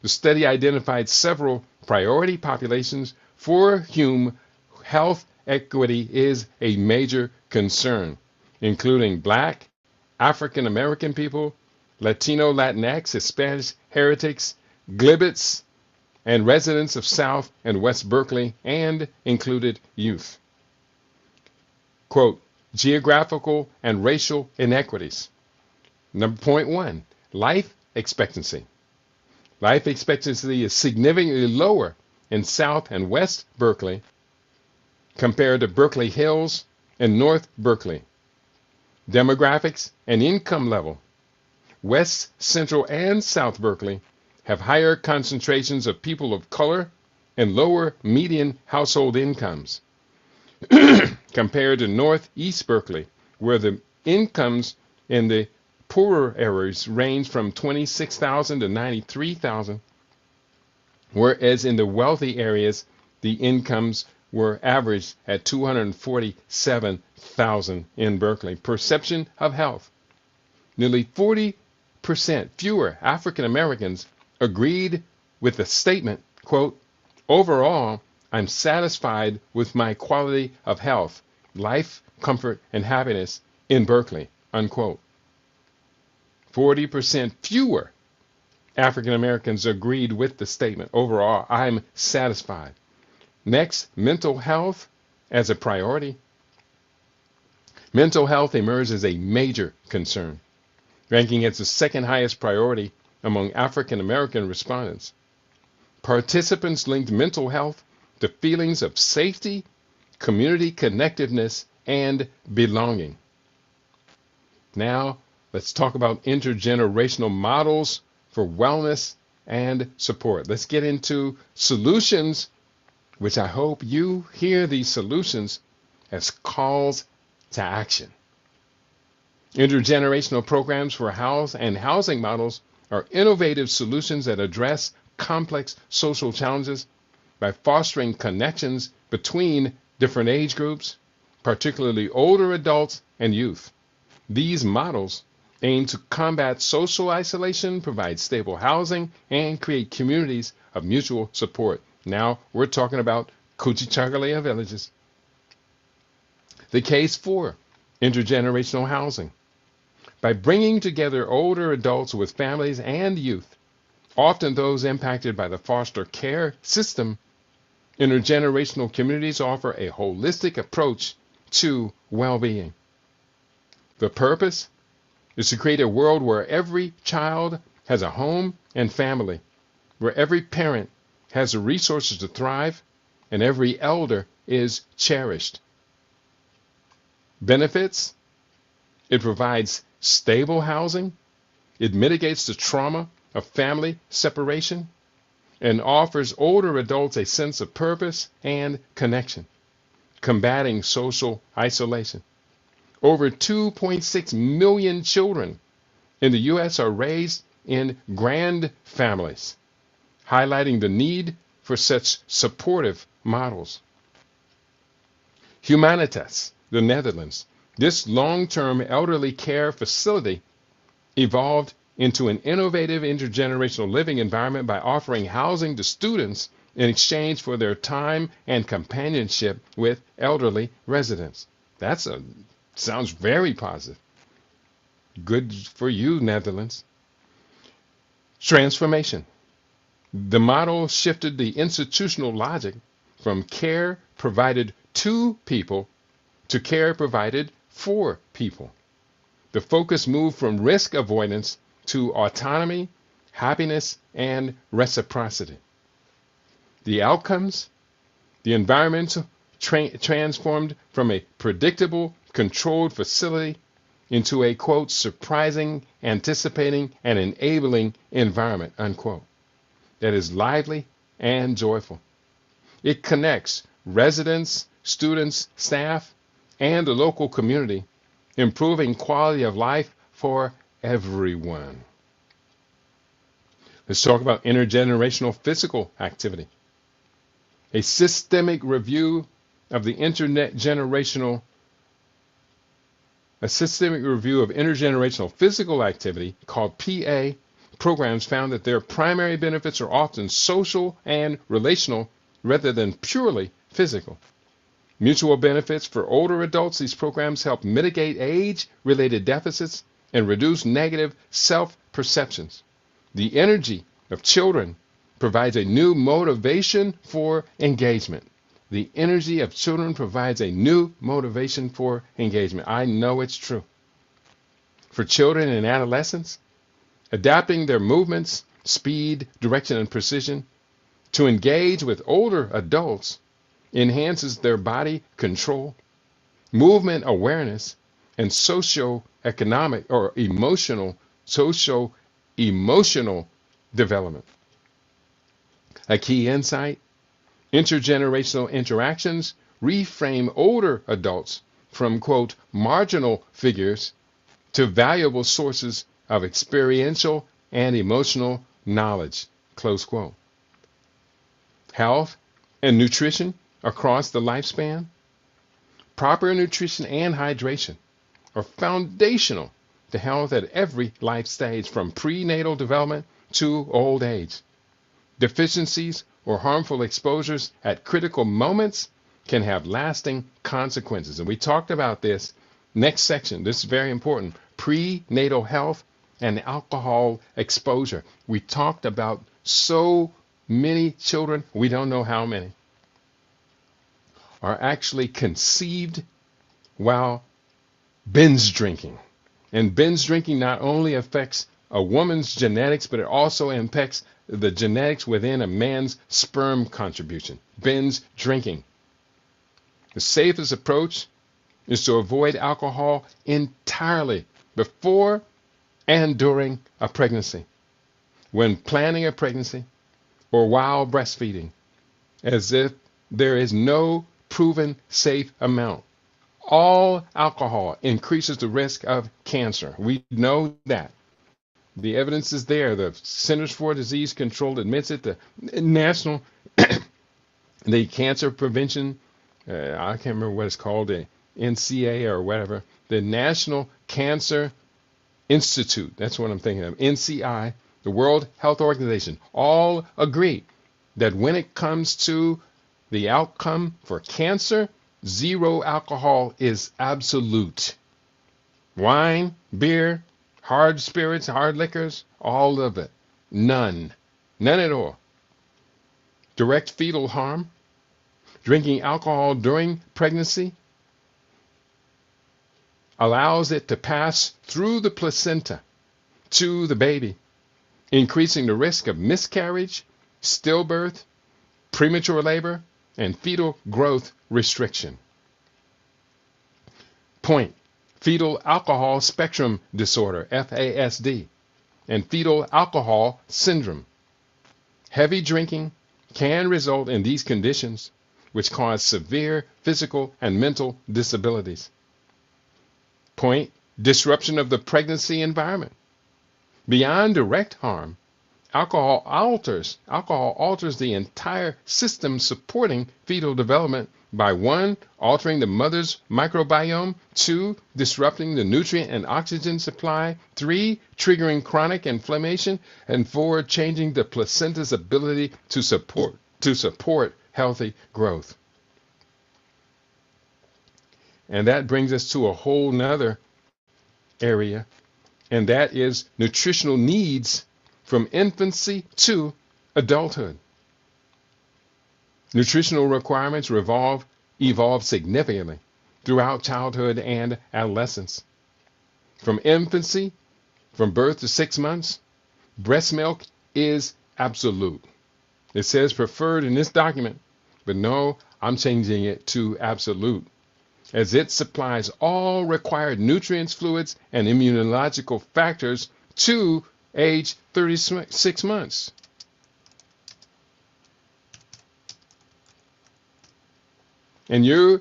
The study identified several priority populations for whom health equity is a major concern, including Black, African American people, Latino, Latinx, Hispanic, heretics, Glibbits, and residents of South and West Berkeley, and included youth. Quote, geographical and racial inequities. Number point one, life expectancy. Life expectancy is significantly lower in South and West Berkeley compared to Berkeley Hills and North Berkeley. Demographics and income level. West, Central, and South Berkeley have higher concentrations of people of color and lower median household incomes compared to Northeast Berkeley, where the incomes in the poorer areas range from $26,000 to $93,000, whereas in the wealthy areas, the incomes were averaged at $247,000 in Berkeley. Perception of health. Nearly 40% fewer African Americans agreed with the statement, quote, overall, I'm satisfied with my quality of health, life, comfort, and happiness in Berkeley, unquote. 40% fewer African Americans agreed with the statement. Overall, I'm satisfied. Next, mental health as a priority. Mental health emerged as a major concern, ranking as the second highest priority among African American respondents. Participants linked mental health to feelings of safety, community connectiveness, and belonging. Now, let's talk about intergenerational models for wellness and support. Let's get into solutions, which I hope you hear these solutions as calls to action. Intergenerational programs for housing models are innovative solutions that address complex social challenges by fostering connections between different age groups, particularly older adults and youth. These models aim to combat social isolation, provide stable housing, and create communities of mutual support. Now we're talking about Kuchichagalea villages. The case for intergenerational housing. By bringing together older adults with families and youth, often those impacted by the foster care system, intergenerational communities offer a holistic approach to well-being. The purpose is to create a world where every child has a home and family, where every parent has the resources to thrive, and every elder is cherished. Benefits: it provides stable housing, it mitigates the trauma of family separation, and offers older adults a sense of purpose and connection, combating social isolation. Over 2.6 million children in the U.S. are raised in grand families, highlighting the need for such supportive models. Humanitas, the Netherlands. This long-term elderly care facility evolved into an innovative intergenerational living environment by offering housing to students in exchange for their time and companionship with elderly residents. Sounds very positive. Good for you, Netherlands. Transformation. The model shifted the institutional logic from care provided to people to care provided for people. The focus moved from risk avoidance to autonomy, happiness, and reciprocity. The outcomes: the environment transformed from a predictable controlled facility into a, quote, surprising, anticipating, and enabling environment, unquote, that is lively and joyful. It connects residents, students, staff, and the local community, improving quality of life for everyone. Let's talk about intergenerational physical activity. A systemic review of intergenerational physical activity called PA programs found that their primary benefits are often social and relational rather than purely physical. Mutual benefits for older adults, these programs help mitigate age-related deficits and reduce negative self-perceptions. The energy of children provides a new motivation for engagement. The energy of children provides a new motivation for engagement. I know it's true. For children and adolescents, adapting their movements, speed, direction, and precision to engage with older adults enhances their body control, movement awareness, and socio-economic or socio-emotional development. A key insight: intergenerational interactions reframe older adults from, quote, marginal figures to valuable sources of experiential and emotional knowledge, close quote. Health and nutrition across the lifespan. Proper nutrition and hydration are foundational to health at every life stage, from prenatal development to old age. Deficiencies or harmful exposures at critical moments can have lasting consequences. And we talked about this next section. This is very important. Prenatal health and alcohol exposure. We talked about so many children, we don't know how many, are actually conceived while binge drinking. And binge drinking not only affects a woman's genetics, but it also impacts the genetics within a man's sperm contribution. Binge drinking. The safest approach is to avoid alcohol entirely before and during a pregnancy, when planning a pregnancy, or while breastfeeding, as if there is no proven safe amount. All alcohol increases the risk of cancer. We know that. The evidence is there. The Centers for Disease Control admits it. The National, the Cancer Prevention, I can't remember what it's called, the NCA or whatever, the National Cancer Institute, that's what I'm thinking of, NCI, the World Health Organization, all agree that when it comes to the outcome for cancer, zero alcohol is absolute. Wine, beer, hard spirits, hard liquors, all of it. None. None at all. Direct fetal harm. Drinking alcohol during pregnancy allows it to pass through the placenta to the baby, increasing the risk of miscarriage, stillbirth, premature labor, and fetal growth restriction. Point: fetal alcohol spectrum disorder, FASD, and fetal alcohol syndrome. Heavy drinking can result in these conditions, which cause severe physical and mental disabilities. Point: disruption of the pregnancy environment. Beyond direct harm, alcohol alters the entire system supporting fetal development by 1, altering the mother's microbiome, 2, disrupting the nutrient and oxygen supply, 3, triggering chronic inflammation, and 4, changing the placenta's ability to support healthy growth. And that brings us to a whole nother area, and that is nutritional needs from infancy to adulthood. Nutritional requirements evolve significantly throughout childhood and adolescence. From infancy, from birth to 6 months, breast milk is absolute. It says preferred in this document, but no, I'm changing it to absolute. as it supplies all required nutrients, fluids, and immunological factors to age 36 months. And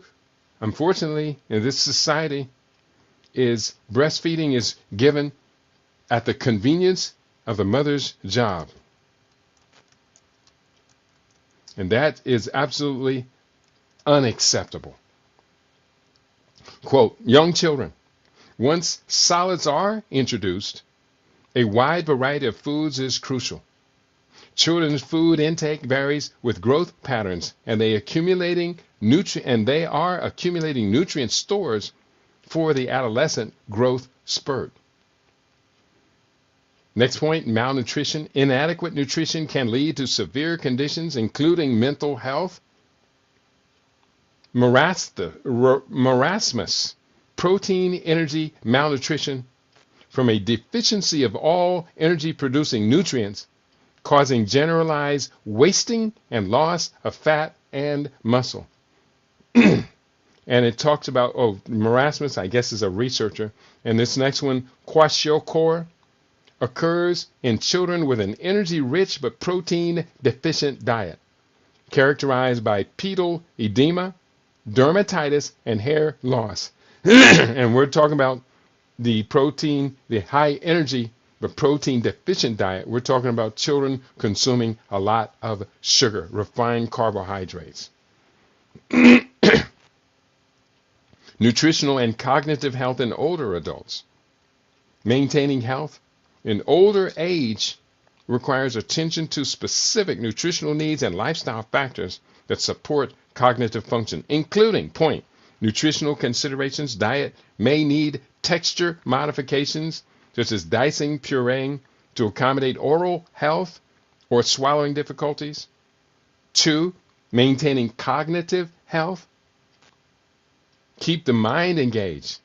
unfortunately, in this society, breastfeeding is given at the convenience of the mother's job. And that is absolutely unacceptable. Quote, young children, once solids are introduced, a wide variety of foods is crucial. Children's food intake varies with growth patterns, and they are accumulating nutrient stores for the adolescent growth spurt. Next point, malnutrition. Inadequate nutrition can lead to severe conditions, including mental health, marasmus, protein energy malnutrition from a deficiency of all energy-producing nutrients, causing generalized wasting and loss of fat and muscle. And it talks about, marasmus, I guess, is a researcher. And this next one, kwashiorkor, occurs in children with an energy-rich but protein-deficient diet, characterized by pedal edema, dermatitis, and hair loss. And we're talking about the high energy but protein deficient diet. We're talking about children consuming a lot of sugar, refined carbohydrates. Nutritional and cognitive health in older adults. Maintaining health in older age requires attention to specific nutritional needs and lifestyle factors that support cognitive function, including nutritional considerations. Diet may need texture modifications, such as dicing, pureeing, to accommodate oral health or swallowing difficulties. 2, maintaining cognitive health. Keep the mind engaged.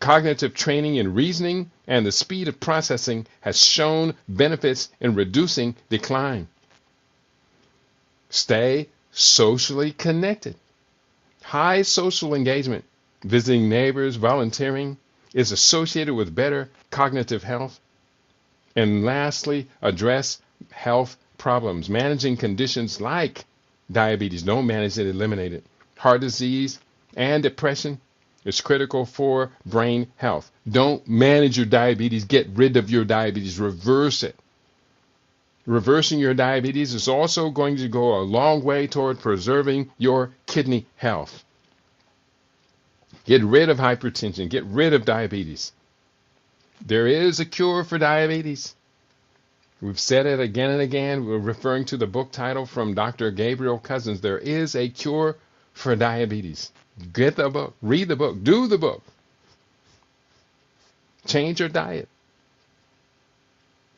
Cognitive training in reasoning and the speed of processing has shown benefits in reducing decline. Stay socially connected. High social engagement, visiting neighbors, volunteering, is associated with better cognitive health. And lastly, address health problems. Managing conditions like diabetes, don't manage it, eliminate it. Heart disease and depression is critical for brain health. Don't manage your diabetes, get rid of your diabetes, reverse it. Reversing your diabetes is also going to go a long way toward preserving your kidney health. Get rid of hypertension, get rid of diabetes. There is a cure for diabetes. We've said it again and again. We're referring to the book title from Dr. Gabriel Cousens. There is a cure for diabetes. Get the book, read the book, do the book. Change your diet.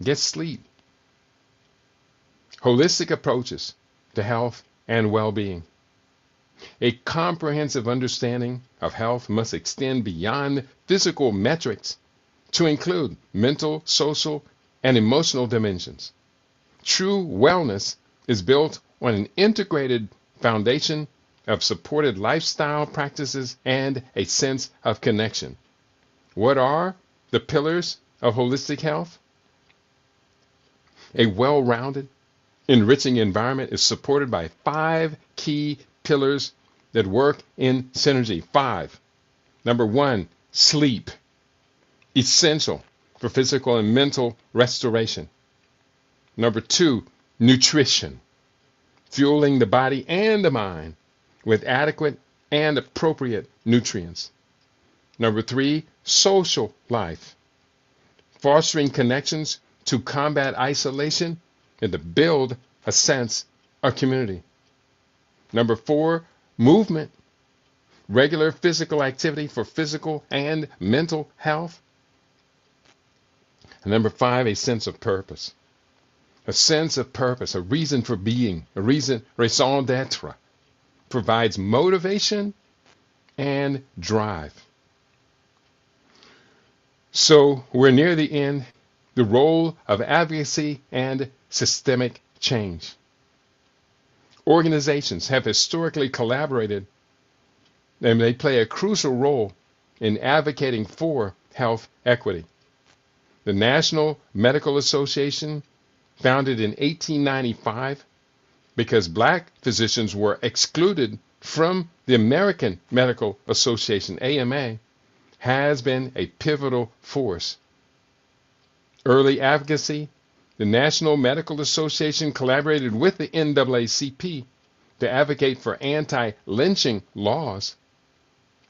Get sleep. Holistic approaches to health and well-being. A comprehensive understanding of health must extend beyond physical metrics to include mental, social, and emotional dimensions. True wellness is built on an integrated foundation of supported lifestyle practices and a sense of connection. What are the pillars of holistic health? A well-rounded, enriching environment is supported by 5 key pillars that work in synergy. 5. Number 1, sleep. Essential for physical and mental restoration. Number 2, nutrition. Fueling the body and the mind with adequate and appropriate nutrients. Number 3, social life. Fostering connections to combat isolation and to build a sense of community. Number 4, movement. Regular physical activity for physical and mental health. And number 5, a sense of purpose. A sense of purpose, a reason for being, raison d'etre, provides motivation and drive. So we're near the end. The role of advocacy and systemic change. Organizations have historically collaborated and they play a crucial role in advocating for health equity. The National Medical Association, founded in 1895 because black physicians were excluded from the American Medical Association, AMA, has been a pivotal force. Early advocacy, the National Medical Association collaborated with the NAACP to advocate for anti-lynching laws,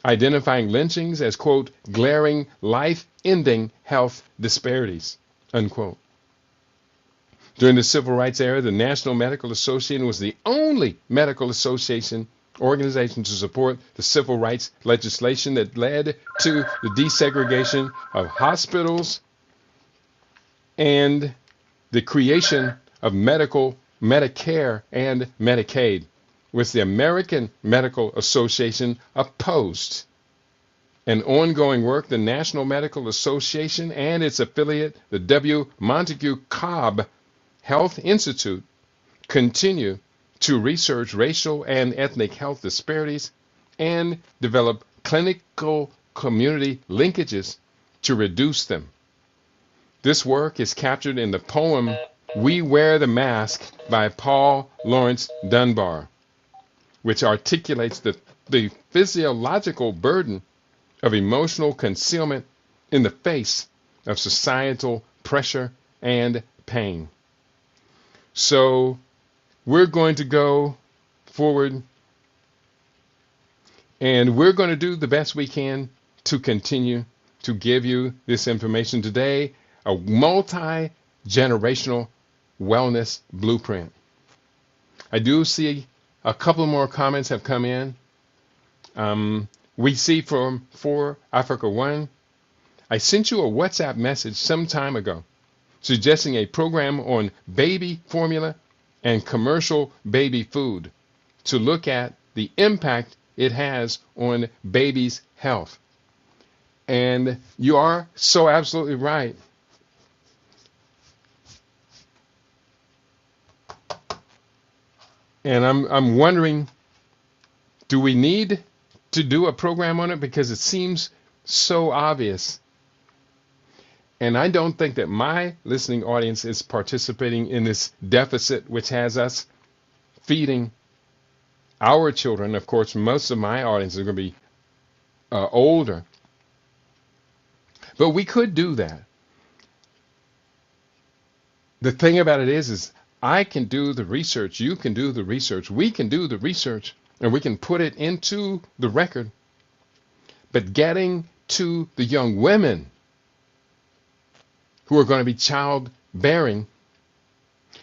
identifying lynchings as, quote, glaring, life-ending health disparities, unquote. During the Civil Rights era, the National Medical Association was the only medical association organization to support the civil rights legislation that led to the desegregation of hospitals and the creation of Medicare and Medicaid, which the American Medical Association opposed. An ongoing work, the National Medical Association and its affiliate, the W. Montague Cobb Health Institute, continue to research racial and ethnic health disparities and develop clinical community linkages to reduce them. This work is captured in the poem We Wear the Mask by Paul Laurence Dunbar, which articulates the physiological burden of emotional concealment in the face of societal pressure and pain. So we're going to go forward and we're going to do the best we can to continue to give you this information today, a multi-generational wellness blueprint. I do see a couple more comments have come in. We see from For Africa One, I sent you a WhatsApp message some time ago suggesting a program on baby formula and commercial baby food to look at the impact it has on babies' health. And you are so absolutely right. And I'm wondering, do we need to do a program on it? Because it seems so obvious. And I don't think that my listening audience is participating in this deficit, which has us feeding our children. Of course, most of my audience is going to be older. But we could do that. The thing about it is I can do the research, you can do the research, we can do the research, and we can put it into the record. But getting to the young women who are going to be childbearing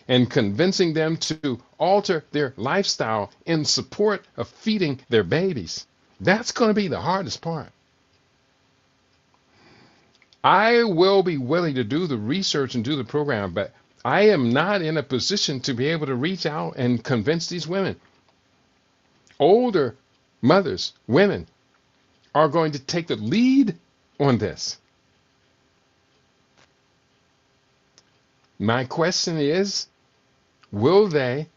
and convincing them to alter their lifestyle in support of feeding their babies, that's going to be the hardest part. I will be willing to do the research and do the program, but I am not in a position to be able to reach out and convince these women. Older mothers, women, are going to take the lead on this. My question is, will they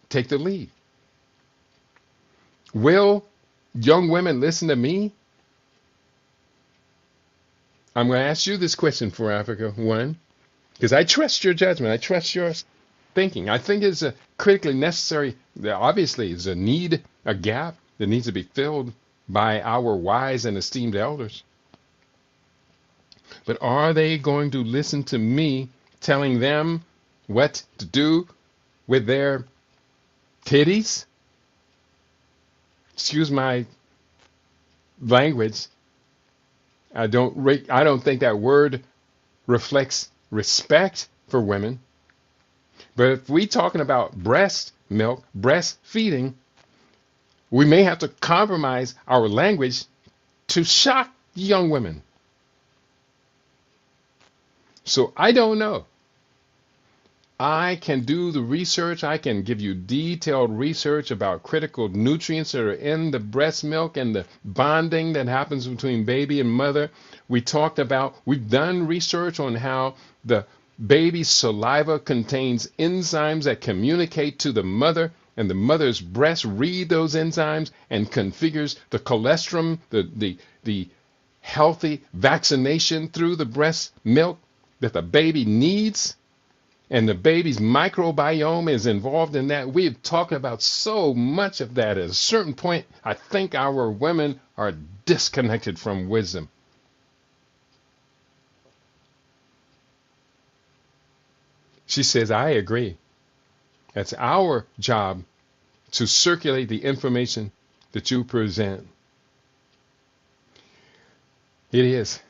take the lead? Will young women listen to me? I'm going to ask you this question For Africa One, because I trust your judgment. I trust your thinking. I think it's a critically necessary. There obviously is a need, a gap that needs to be filled by our wise and esteemed elders. But are they going to listen to me telling them what to do with their titties? Excuse my language. I don't think that word reflects respect for women. But if we're talking about breast milk, breastfeeding, we may have to compromise our language to shock young women. So I don't know. I can do the research. I can give you detailed research about critical nutrients that are in the breast milk and the bonding that happens between baby and mother. We've done research on how the baby's saliva contains enzymes that communicate to the mother and the mother's breast read those enzymes and configures the cholesterol, the healthy vaccination through the breast milk that the baby needs, and the baby's microbiome is involved in that. We've talked about so much of that. At a certain point, I think our women are disconnected from wisdom. She says, I agree. It's our job to circulate the information that you present. It is.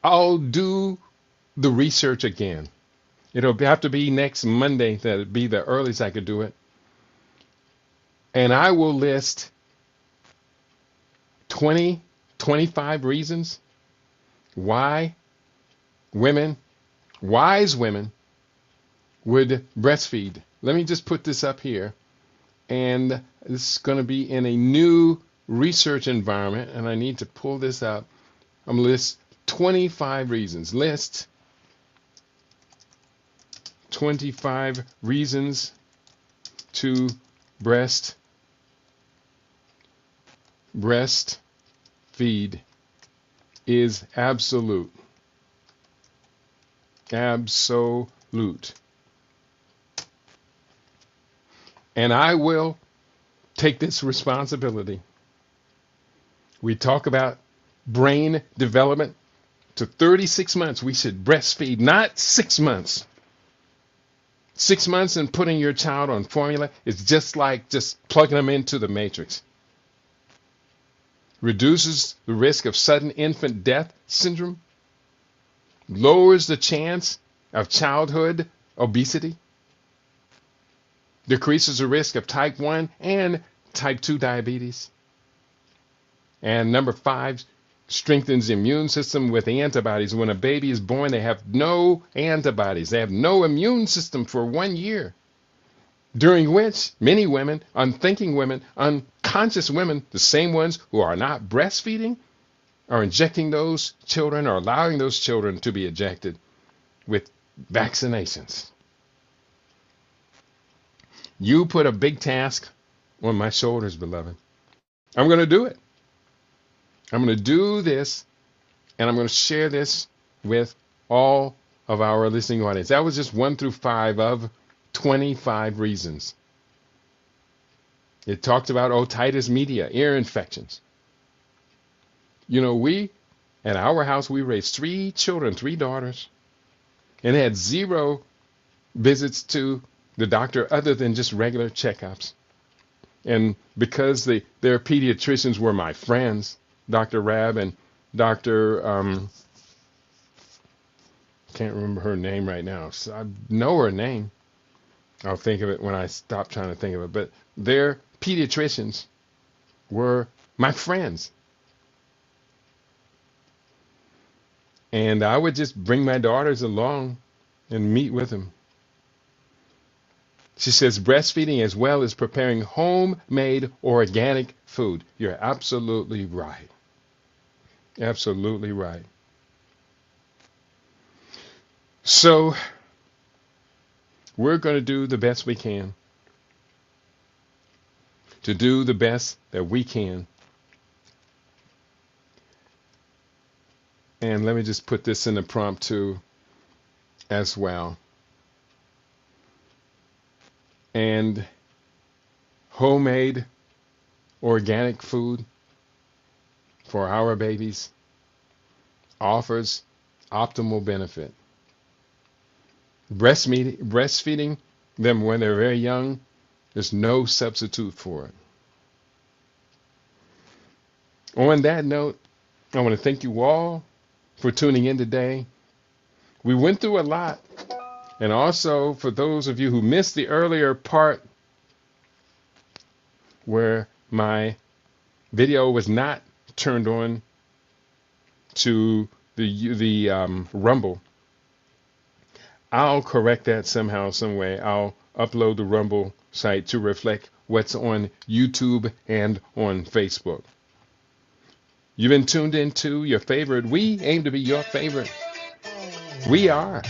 I'll do the research again. It'll have to be next Monday. That'll be the earliest I could do it. And I will list 20, 25 reasons why women, wise women, would breastfeed. Let me just put this up here. And this is going to be in a new research environment. And I need to pull this up. I'm going to list 25 reasons. List 25 reasons to breastfeed is absolute. Absolute. And I will take this responsibility. We talk about brain development. To 36 months, we should breastfeed, not 6 months. 6 months and putting your child on formula is just like just plugging them into the matrix. Reduces the risk of sudden infant death syndrome. Lowers the chance of childhood obesity. Decreases the risk of type 1 and type 2 diabetes. And number 5, strengthens the immune system with antibodies. When a baby is born, they have no antibodies. They have no immune system for 1 year, during which many women, unthinking women, unconscious women, the same ones who are not breastfeeding, are injecting those children or allowing those children to be injected with vaccinations. You put a big task on my shoulders, beloved. I'm going to do it. I'm going to do this, and I'm going to share this with all of our listening audience. That was just 1 through 5 of 25 reasons. It talked about otitis media, ear infections. You know, we, at our house, we raised 3 children, 3 daughters, and had 0 visits to the doctor other than just regular checkups. And because their pediatricians were my friends, Dr. Rab and Dr. Can't remember her name right now. So I know her name. I'll think of it when I stop trying to think of it. But their pediatricians were my friends. And I would just bring my daughters along and meet with them. She says breastfeeding as well as preparing homemade organic food. You're absolutely right. Absolutely right. So we're going to do the best we can. To do the best that we can. And let me just put this in the prompt too as well. And homemade organic food for our babies offers optimal benefit. Breastfeeding them when they're very young, there's no substitute for it. On that note, I want to thank you all for tuning in today. We went through a lot. And also, for those of you who missed the earlier part where my video was not turned on to the Rumble, I'll correct that somehow, some way. I'll upload the Rumble site to reflect what's on YouTube and on Facebook. You've been tuned into your favorite. We aim to be your favorite. We are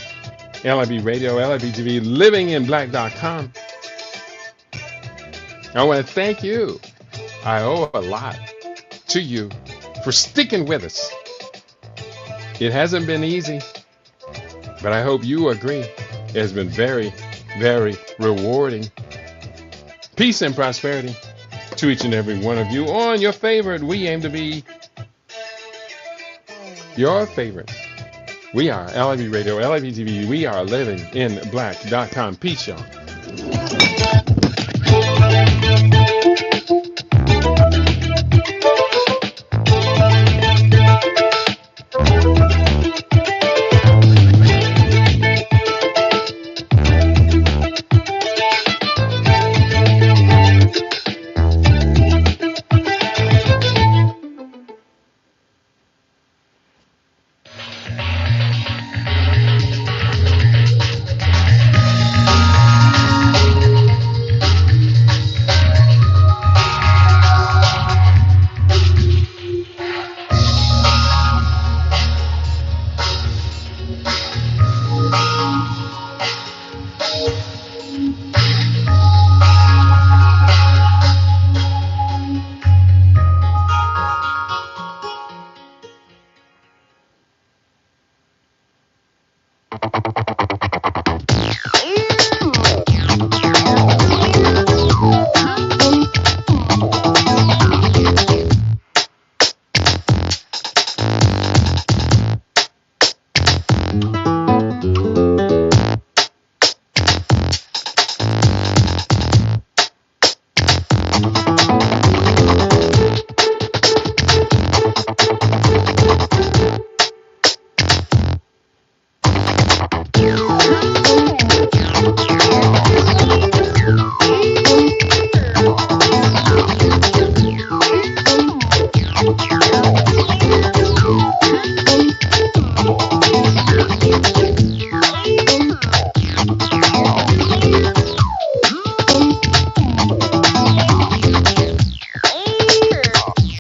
LIB Radio, LIBTV, livinginblack.com. I want to thank you. I owe a lot to you for sticking with us. It hasn't been easy, but I hope you agree. It has been very, very rewarding. Peace and prosperity to each and every one of you on your favorite. We aim to be your favorite. We are LIV Radio, LIV TV. We are living in black.com. Peace, y'all.